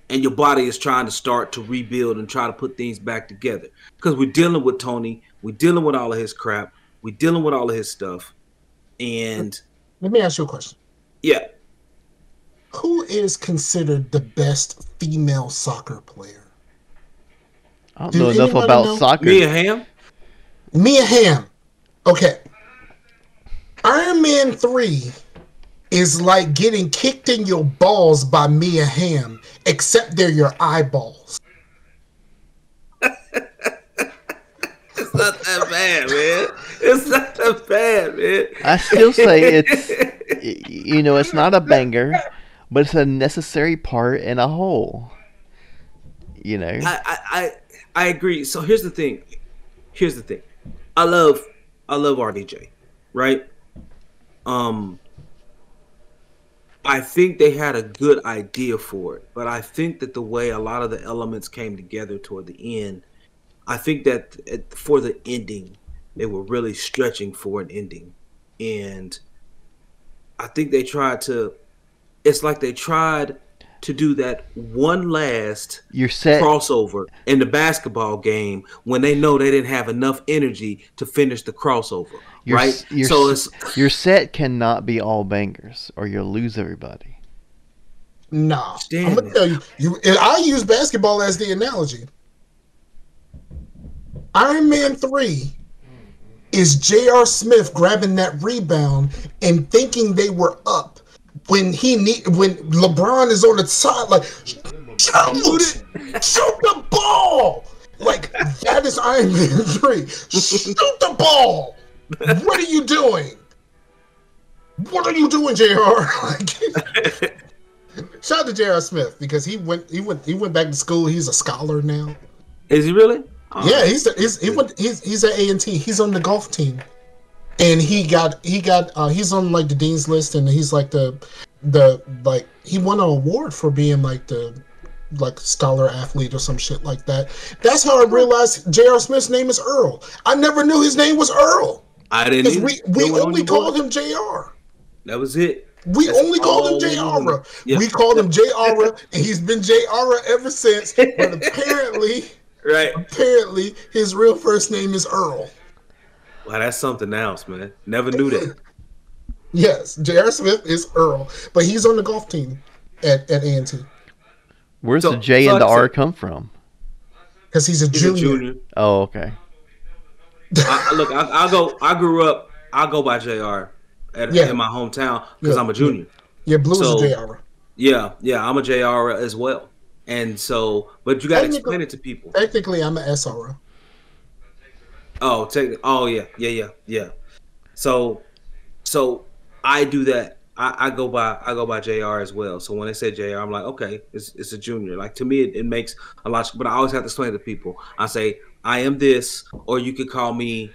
And your body is trying to start to rebuild and try to put things back together. Because we're dealing with Tony, we're dealing with all of his crap, we're dealing with all of his stuff. And let me ask you a question. Yeah. Who is considered the best female soccer player? I don't know enough about soccer. Mia Hamm? Mia Hamm. Okay. Iron Man 3 is like getting kicked in your balls by Mia Hamm, except they're your eyeballs. It's not that bad, man. It's not that bad, man. I still say it's not a banger, but it's a necessary part in a whole. I agree. So here's the thing. I love RDJ, right? I think they had a good idea for it, but I think that the way a lot of the elements came together toward the end, I think that for the ending, they were really stretching for an ending. And I think they tried to do that one last crossover in the basketball game when they know they didn't have enough energy to finish the crossover, right? Your set cannot be all bangers or you'll lose everybody. Nah, I'm going to tell you, I use basketball as the analogy. Iron Man 3 is J.R. Smith grabbing that rebound and thinking they were up. When LeBron is on the side, like, shoot the ball. Like, that is Iron Man 3. Shoot the ball. What are you doing? What are you doing, JR? Shout out to J.R. Smith because he went back to school. He's a scholar now. Is he really? Oh. Yeah, he's at A&T. He's on the golf team. And he's on like the dean's list, and he's like he won an award for being like the scholar athlete or some shit like that. That's how I realized J.R. Smith's name is Earl. I never knew his name was Earl. I didn't. We only called him J.R. That was it. We only called him J.R. Yeah. We called him J.R. and he's been J.R. ever since. But apparently, his real first name is Earl. Wow, that's something else, man. Never knew that. Yes, J.R. Smith is Earl, but he's on the golf team at A&T. Where's the J and the R come from? Because he's a junior. Oh, okay. I grew up. I go by J.R. in my hometown because I'm a junior. Yeah, Blue is a J.R. Yeah, I'm a J.R. as well. And so, but you got to explain it to people. Technically, I'm an S.R. Oh, yeah. So I do that. I go by JR as well. So when they say JR, I'm like, okay, it's a junior. Like to me, it makes a lot. But I always have to explain to people. I say I am this, or you could call me,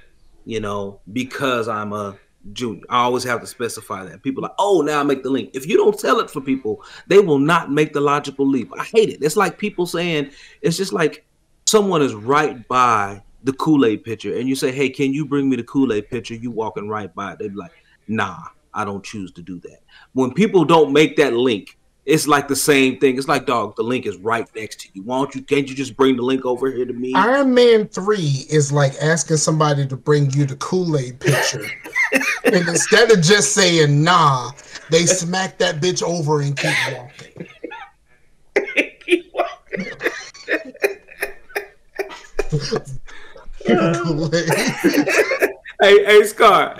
because I'm a junior. I always have to specify that. People are like, oh, now I make the link. If you don't tell it for people, they will not make the logical leap. I hate it. It's like people saying, it's just like someone is right by the Kool-Aid pitcher and you say, hey, can you bring me the Kool-Aid pitcher? You walking right by it. They'd be like, nah, I don't choose to do that. When people don't make that link, it's like the same thing. It's like, dog, the link is right next to you. Can't you just bring the link over here to me? Iron Man 3 is like asking somebody to bring you the Kool-Aid pitcher. And instead of just saying nah, they smack that bitch over and keep walking. Hey, Scar.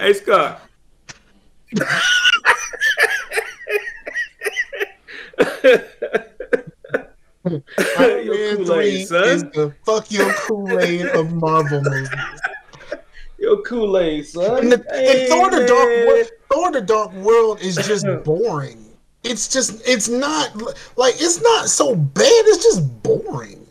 Iron Your Man Kool-Aid, 3 son. is the fuck your Kool-Aid of Marvel movies. Your Kool-Aid, son. And Thor the Dark World is just boring. It's not like it's not so bad, it's just boring.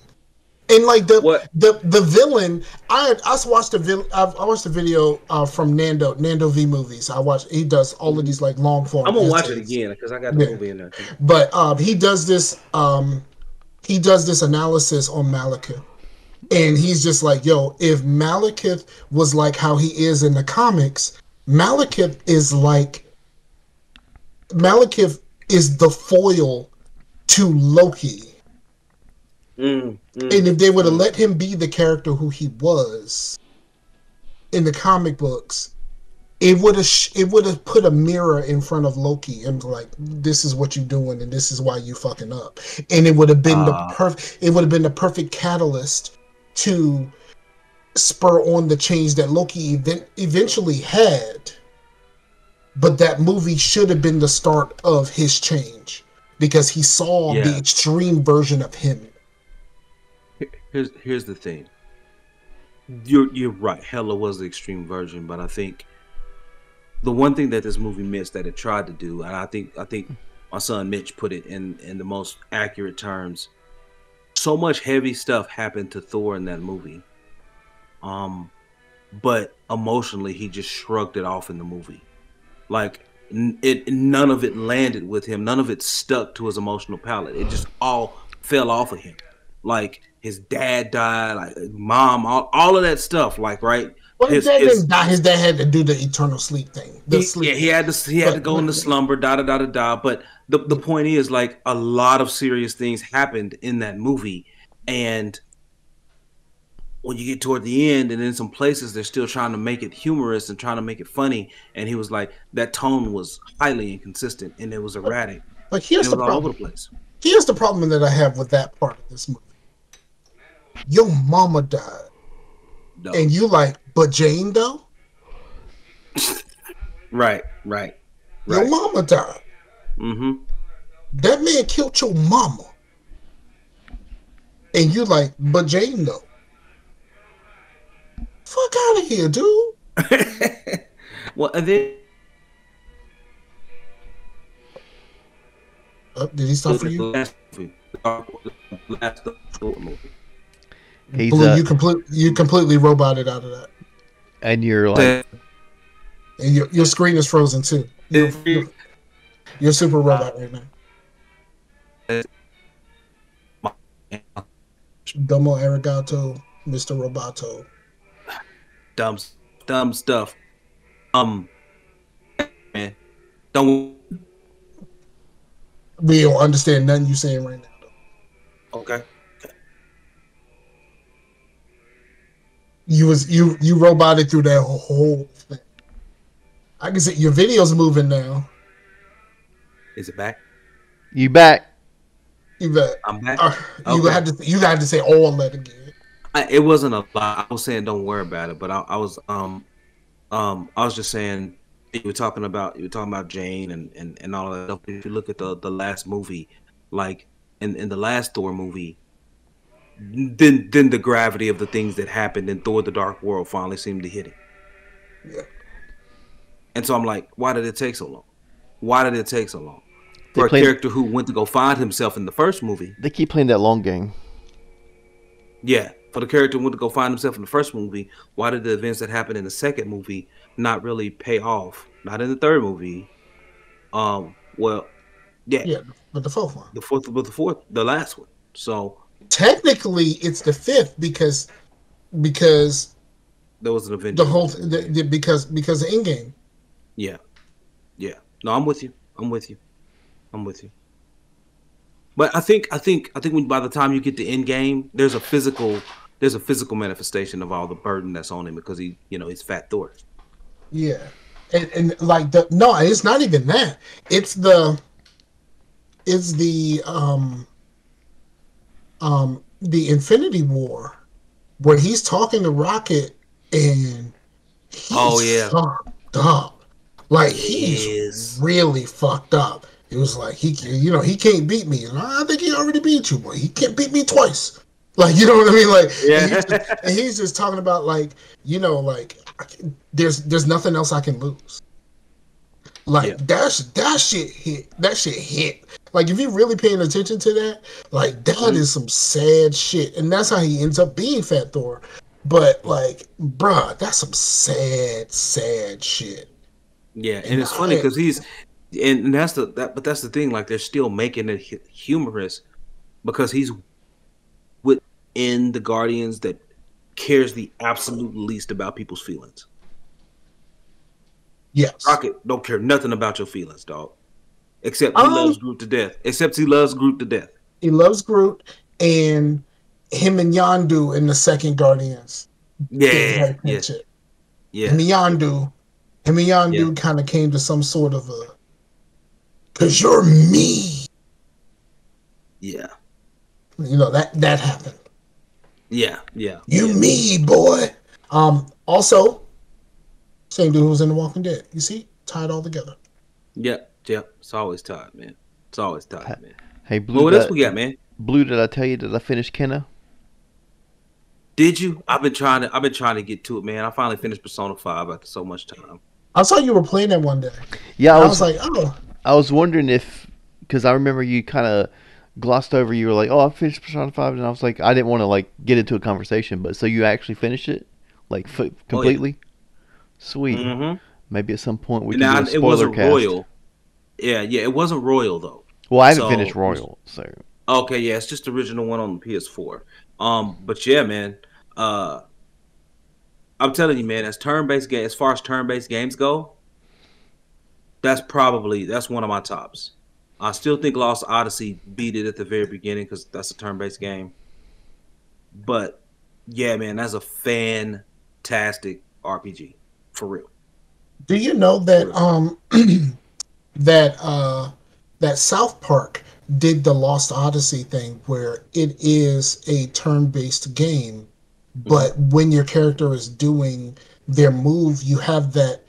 And like the villain, I watched I watched the video from Nando V Movies. He does all of these like long form. I'm gonna watch it again because I got the movie in there too. But he does this analysis on Malekith. And he's just like, yo, if Malekith was like how he is in the comics, Malekith is the foil to Loki. And if they would have let him be the character who he was in the comic books, it would have put a mirror in front of Loki and like, this is what you're doing and this is why you fucking up. And it would have been the perfect catalyst to spur on the change that Loki eventually had. But that movie should have been the start of his change because he saw the extreme version of him. Here's the thing. You're right. Hela was the extreme version, but I think the one thing that this movie missed that it tried to do, and I think my son Mitch put it in the most accurate terms. So much heavy stuff happened to Thor in that movie. But emotionally he just shrugged it off in the movie. Like none of it landed with him. None of it stuck to his emotional palate. It just all fell off of him. Like his dad died, like mom, all of that stuff. Like right. Well, his dad didn't die. His dad had to do the eternal sleep thing. He had to go into slumber. But the point is, like, a lot of serious things happened in that movie, and when you get toward the end, and in some places they're still trying to make it humorous and trying to make it funny, and he was like, that tone was highly inconsistent and it was erratic. But here's the problem. All over the place. Here's the problem that I have with that part of this movie. Your mama died. No. And you like, but Jane though? Right. Your mama died. Mm-hmm. That man killed your mama. And you like, but Jane though? Fuck out of here, dude. Well, and then did he stop for you? Last movie. Blue, you completely roboted out of that. And you're like, and your screen is frozen too. You're super robot right now. Domo arigato, Mr. Roboto. Dumb stuff. Man, don't. We don't understand nothing you saying right now. Though. Okay. You roboted through that whole thing. I can see your video's moving now. Is it back? You back? You back? I'm back. Okay. You had to say all that again. It wasn't a lot. I was saying don't worry about it, but I was just saying you were talking about Jane and all of that stuff. If you look at the last movie, like in the last Thor movie, then the gravity of the things that happened in Thor: The Dark World finally seemed to hit it. Yeah. And so I'm like, why did it take so long? For a character who went to go find himself in the first movie. They keep playing that long game. Yeah. For the character who went to go find himself in the first movie, why did the events that happened in the second movie not really pay off? Not in the third movie. Well, yeah. Yeah, but the fourth one. The last one. So technically, it's the fifth because there was an Avenger. The whole because of Endgame. Yeah. No, I'm with you. But I think when by the time you get to Endgame, there's a physical manifestation of all the burden that's on him because he's Fat Thor. Yeah, and like it's not even that. It's the Infinity War where he's talking to Rocket and he's fucked up. Like he's really fucked up. He was like, he can't beat me. And I think he already beat you, boy. He can't beat me twice. Like, you know what I mean? Like, Yeah. and he's just talking about like, like there's nothing else I can lose. Like that shit hit. That shit hit. Like if you're really paying attention to that, like that is some sad shit, and that's how he ends up being Fat Thor. But like, bruh, that's some sad shit. Yeah, and it's funny because but that's the thing. Like they're still making it humorous because he's within the Guardians that cares the absolute least about people's feelings. Yes, Rocket don't care nothing about your feelings, dog. Except he loves Groot to death. He loves Groot, and him and Yondu in the second Guardians. Yeah. Him and Yondu kind of came to some sort of a, because you're me. Yeah. You know, that happened. Yeah. Me, boy. Also, same dude who was in The Walking Dead. You see? Tied all together. Yeah. It's always tied, man. Man. Hey, Blue. What else we got, man? Blue, did I tell you that I finished Kenna? Did you? I've been trying to get to it, man. I finally finished Persona 5 after so much time. I saw you were playing that one day. Yeah, I was like, oh. I was wondering if, because I remember you kind of glossed over. You were like, "Oh, I finished Persona 5," and I was like, I didn't want to like get into a conversation, but so you actually finished it, like completely. Oh, yeah. Sweet. Mm-hmm. Maybe at some point we can do a spoiler cast. It wasn't Royal. Yeah, it wasn't Royal though. Well, I haven't finished Royal, so. Okay, yeah, it's just the original one on the PS4. But yeah, man, I'm telling you, man, as far as turn-based games go, that's one of my tops. I still think Lost Odyssey beat it at the very beginning because that's a turn-based game. But yeah, man, that's a fantastic RPG for real. Do you know that that South Park did the Lost Odyssey thing where it is a turn-based game, but when your character is doing their move, you have that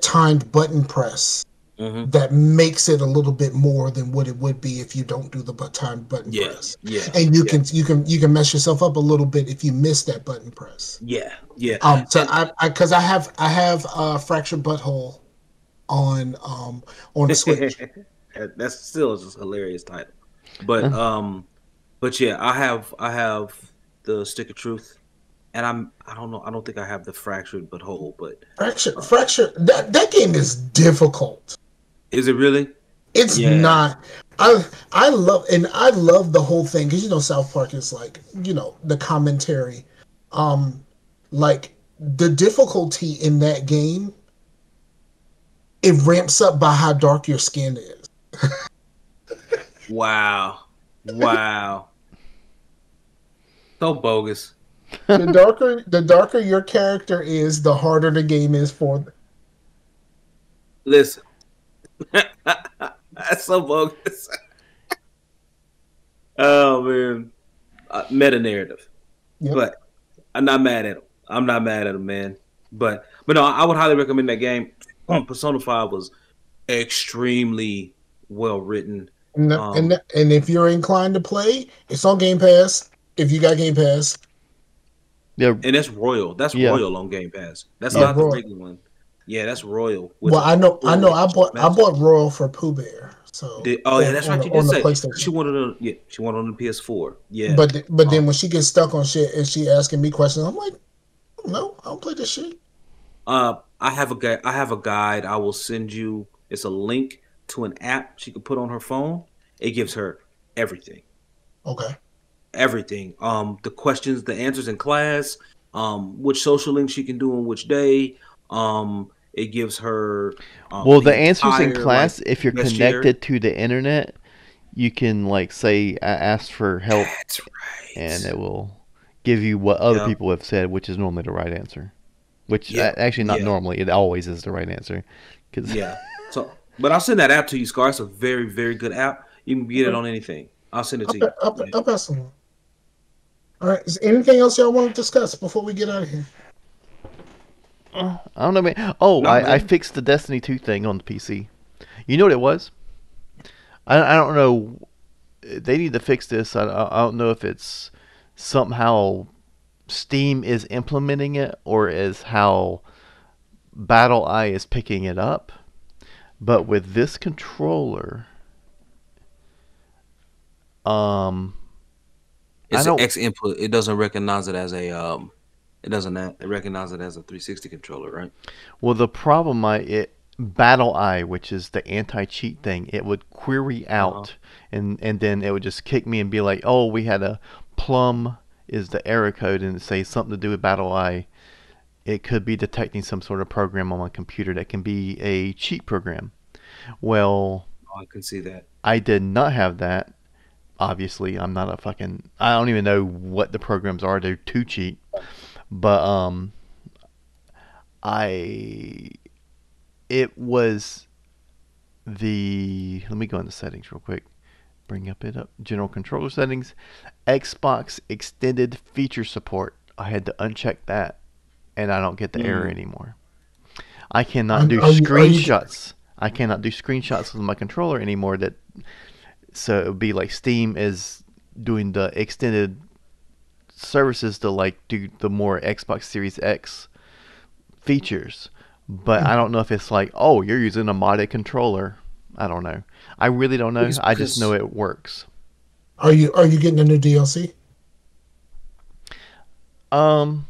timed button press that makes it a little bit more than what it would be if you don't do the timed button press. Yeah, and you can mess yourself up a little bit if you miss that button press. Yeah. So I have Fractured Butthole on the Switch. That's still just a hilarious title, but yeah, I have the Stick of Truth, and I don't think I have the Fractured Butthole, but Fractured that game is difficult. Is it really? It's not. I love the whole thing because South Park is like the commentary, like the difficulty in that game. It ramps up by how dark your skin is. Wow. So bogus. The darker your character is, the harder the game is for them. Listen. That's so bogus. Oh man. Meta narrative. Yep. But I'm not mad at him. Man. But no, I would highly recommend that game. Persona 5 was extremely well written. And if you're inclined to play, it's on Game Pass. If you got Game Pass. Yeah. And that's Royal. That's Royal on Game Pass. That's not the regular one. Yeah, that's Royal. Well, I know. I bought Royal for Pooh Bear. So that's right. You did say she wanted on the PS4. Yeah. But then when she gets stuck on shit and she asking me questions, I'm like, no, I don't play this shit. I have a guide I will send you. It's a link to an app she can put on her phone. It gives her everything. Okay. Everything. The questions, the answers in class, which social links she can do on which day. It gives her the answers in class, if you're connected to the internet, you can say ask for help. That's right. And it will give you what other people have said, which is normally the right answer. Which actually not normally, it always is the right answer. So, but I'll send that app to you, Scar. It's a very, very good app. You can get it on anything. I'll send it to you. I'll pass it on. All right. Is there anything else y'all want to discuss before we get out of here? I don't know, man. I fixed the Destiny 2 thing on the PC. You know what it was? I don't know. They need to fix this. I don't know if it's somehow Steam is implementing it or is how Battle Eye is picking it up. But with this controller, It's I an don't. X input. It doesn't recognize it as a It doesn't recognize it as a 360 controller, right? Well, the problem Battle Eye, which is the anti-cheat thing, it would query out, and then it would just kick me and be like, "Oh, we had a plum is the error code, and it say something to do with Battle Eye. It could be detecting some sort of program on my computer that can be a cheat program." Well, I can see that. I did not have that. Obviously, I'm not a fucking. I don't even know what the programs are to cheat, but I it was the let me go into settings real quick. Bring it up. General controller settings, Xbox extended feature support. I had to uncheck that, and I don't get the error anymore. I cannot do screenshots. I cannot do screenshots with my controller anymore. So it would be like Steam is doing the extended services to like do the more Xbox Series X features. But I don't know if it's like, oh, you're using a modded controller. I don't know. I really don't know. I just know it works. Are you getting a new DLC? I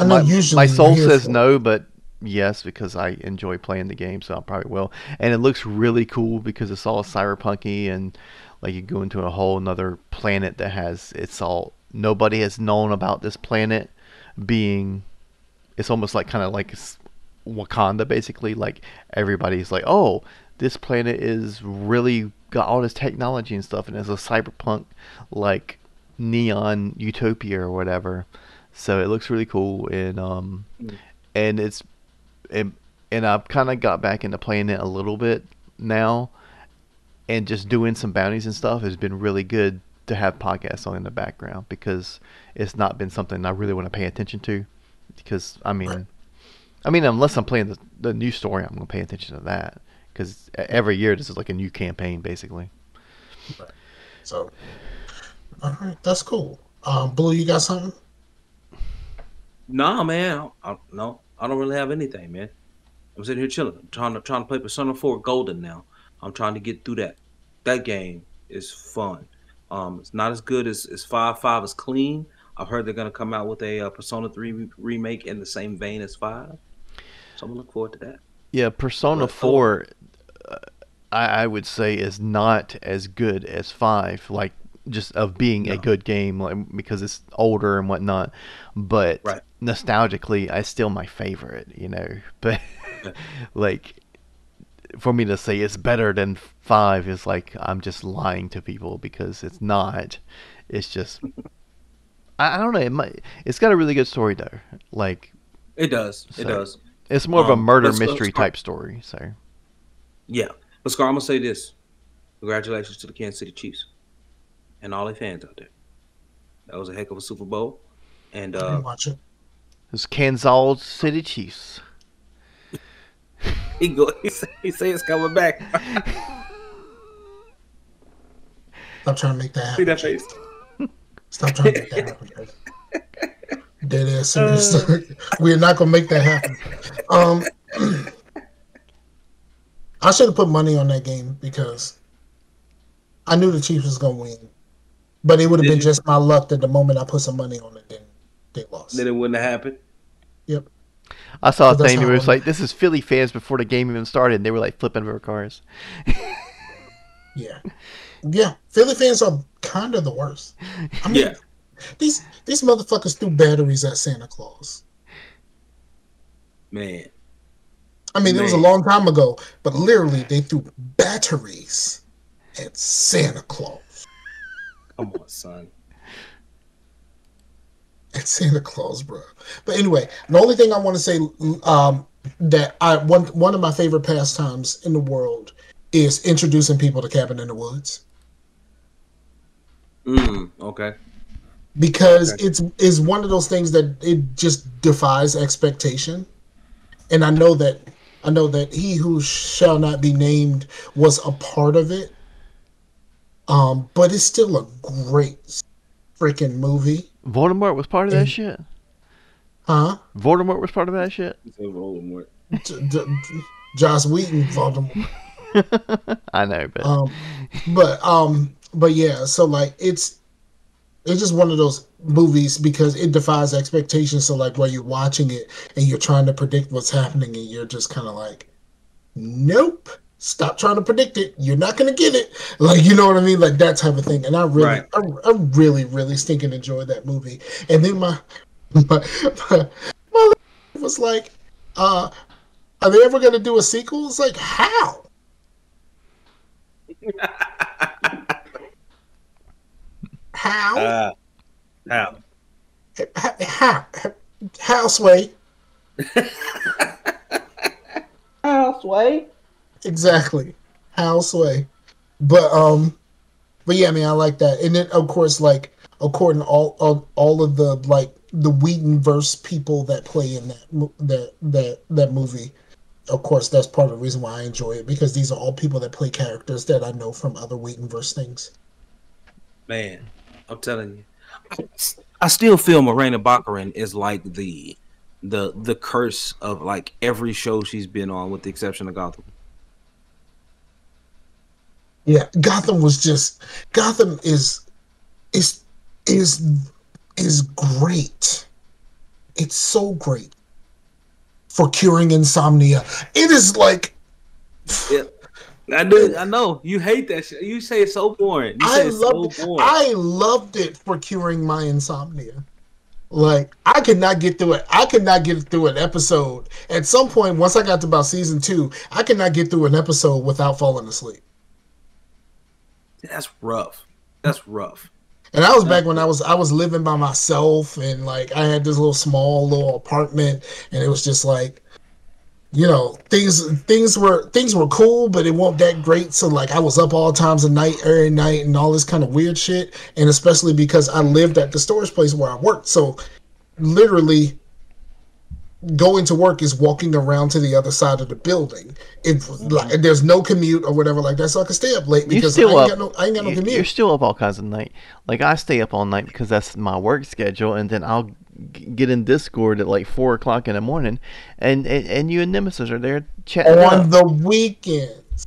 know usually my soul says for no, but yes, because I enjoy playing the game, so I probably will. And it looks really cool because it's all cyberpunky and like you go into a whole another planet that has nobody has known about this planet being. It's almost like kind of like Wakanda, basically. Like everybody's like, oh, this planet is really got all this technology and stuff, and it's a cyberpunk like neon utopia or whatever. So it looks really cool, and it's and I've kind of got back into playing it a little bit now, and just doing some bounties and stuff has been really good to have podcasts on in the background because it's not been something I really want to pay attention to. Because I mean, unless I'm playing the new story, I'm gonna pay attention to that because every year this is like a new campaign basically. Right. So, all right, that's cool. Blue, you got something? Nah, man. No, I don't really have anything, man. I'm sitting here chilling. I'm trying to play Persona 4 Golden now. I'm trying to get through that. That game is fun. It's not as good as 5. 5 is clean. I've heard they're gonna come out with a Persona 3 remake in the same vein as 5. So I'm gonna look forward to that. Yeah, Persona 4, I would say is not as good as 5. Like just of being a good game, like, because it's older and whatnot. But nostalgically, it's still my favorite, you know. But like, for me to say it's better than 5 is like I'm just lying to people because it's not. It's just I don't know. It's got a really good story though. Like it does. It does. It's more of a murder mystery type story. So yeah, but Scar, I'm gonna say this: congratulations to the Kansas City Chiefs and all their fans out there. That was a heck of a Super Bowl. And I didn't watch it. It's Kansas City Chiefs. He say it's coming back. Stop trying to make that happen. See that face? Stop trying to make that happen. Dead ass serious. We're not gonna make that happen. I should have put money on that game because I knew the Chiefs was gonna win, but it would have been just my luck that the moment I put some money on it, then they lost. Then it wouldn't have happened. Yep. I saw a thing where it was like, "This is Philly fans before the game even started." And they were like flipping over cars. Yeah. Philly fans are kind of the worst. I mean, these motherfuckers threw batteries at Santa Claus. Man. I mean, it was a long time ago, but literally they threw batteries at Santa Claus. Come on, son. At Santa Claus, bro. But anyway, the only thing I want to say that one of my favorite pastimes in the world is introducing people to Cabin in the Woods. Okay. Because it's one of those things that it just defies expectation. And I know that I know that He Who Shall Not Be Named was a part of it. But it's still a great freaking movie. Voldemort was part of that shit? Huh? Voldemort was part of that shit? Joss Whedon, Voldemort. I know, but yeah, so like it's just one of those movies because it defies expectations. So like while you're watching it and you're trying to predict what's happening and you're just kind of like, nope, stop trying to predict it. You're not gonna get it. Like, you know what I mean? Like that type of thing. And I really stinking enjoyed that movie. And then my was like, are they ever gonna do a sequel? It's like, how? How? How, Sway? How, Sway? Exactly. How, Sway? But yeah, I mean, I like that. And then, of course, like, according to all of the, like, the Whedonverse people that play in that movie, of course, that's part of the reason why I enjoy it, because these are all people that play characters that I know from other Whedonverse things. Man, I'm telling you, I still feel Morena Baccarin is like the curse of like every show she's been on, with the exception of Gotham. Yeah, Gotham is great. It's so great for curing insomnia. It is like, yeah. I know you hate that shit. You say it's so boring. I loved it for curing my insomnia. Like, I could not get through it. I could not get through an episode. At some point, once I got to about season 2, I could not get through an episode without falling asleep. That's rough. And that was back when I was living by myself, and like I had this little apartment, and it was just like, you know, things were cool, but it wasn't that great. So like I was up all times of night, every night, and all this kind of weird shit. And especially because I lived at the storage place where I worked, so literally going to work is walking around to the other side of the building. It like there's no commute or whatever like that, so I can stay up late because I ain't got no commute. You're still up all kinds of night. Like I stay up all night because that's my work schedule, and then I'll get in Discord at like 4:00 in the morning, and you and Nemesis are there chatting on the weekends.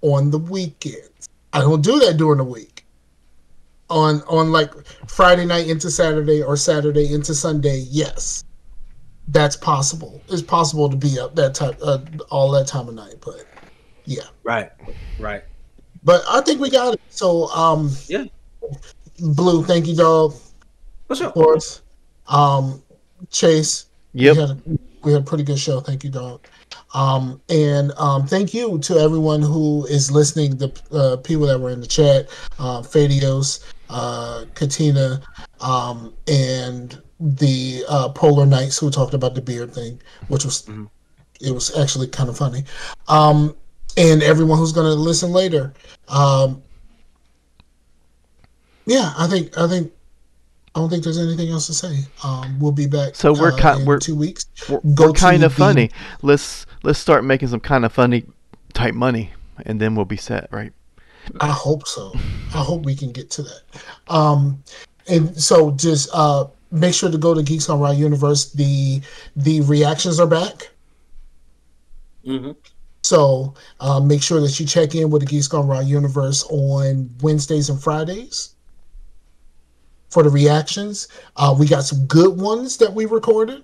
On the weekends, I don't do that during the week. On like Friday night into Saturday or Saturday into Sunday, yes. That's possible. It's possible to be up that time, all that time of night. But yeah, right. But I think we got it. So yeah, Blue, thank you, dog. What's up? Of course, Chase. Yep. We had a pretty good show. Thank you, dog. And thank you to everyone who is listening. The people that were in the chat, Fadios, Katina, and the Polar Knights who talked about the beard thing, which was it was actually kind of funny. And everyone who's going to listen later. Yeah, I don't think there's anything else to say. We'll be back. So we're in 2 weeks. We're kind of funny. Let's start making some kind of funny type money, and then we'll be set, right? I hope so. I hope we can get to that. And so just make sure to go to Geeks Gone Wild Universe. The reactions are back. Mm-hmm. So make sure that you check in with the Geeks Gone Wild Universe on Wednesdays and Fridays for the reactions. We got some good ones that we recorded.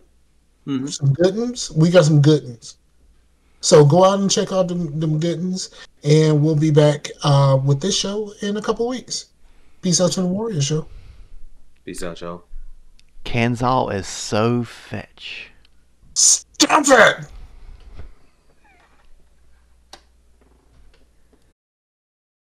Mm-hmm. Some good ones. We got some good ones. So go out and check out them good ones. And we'll be back with this show in a couple weeks. Peace out to the Warrior Show. Peace out, y'all. Kanzal is so fetch. Stop it!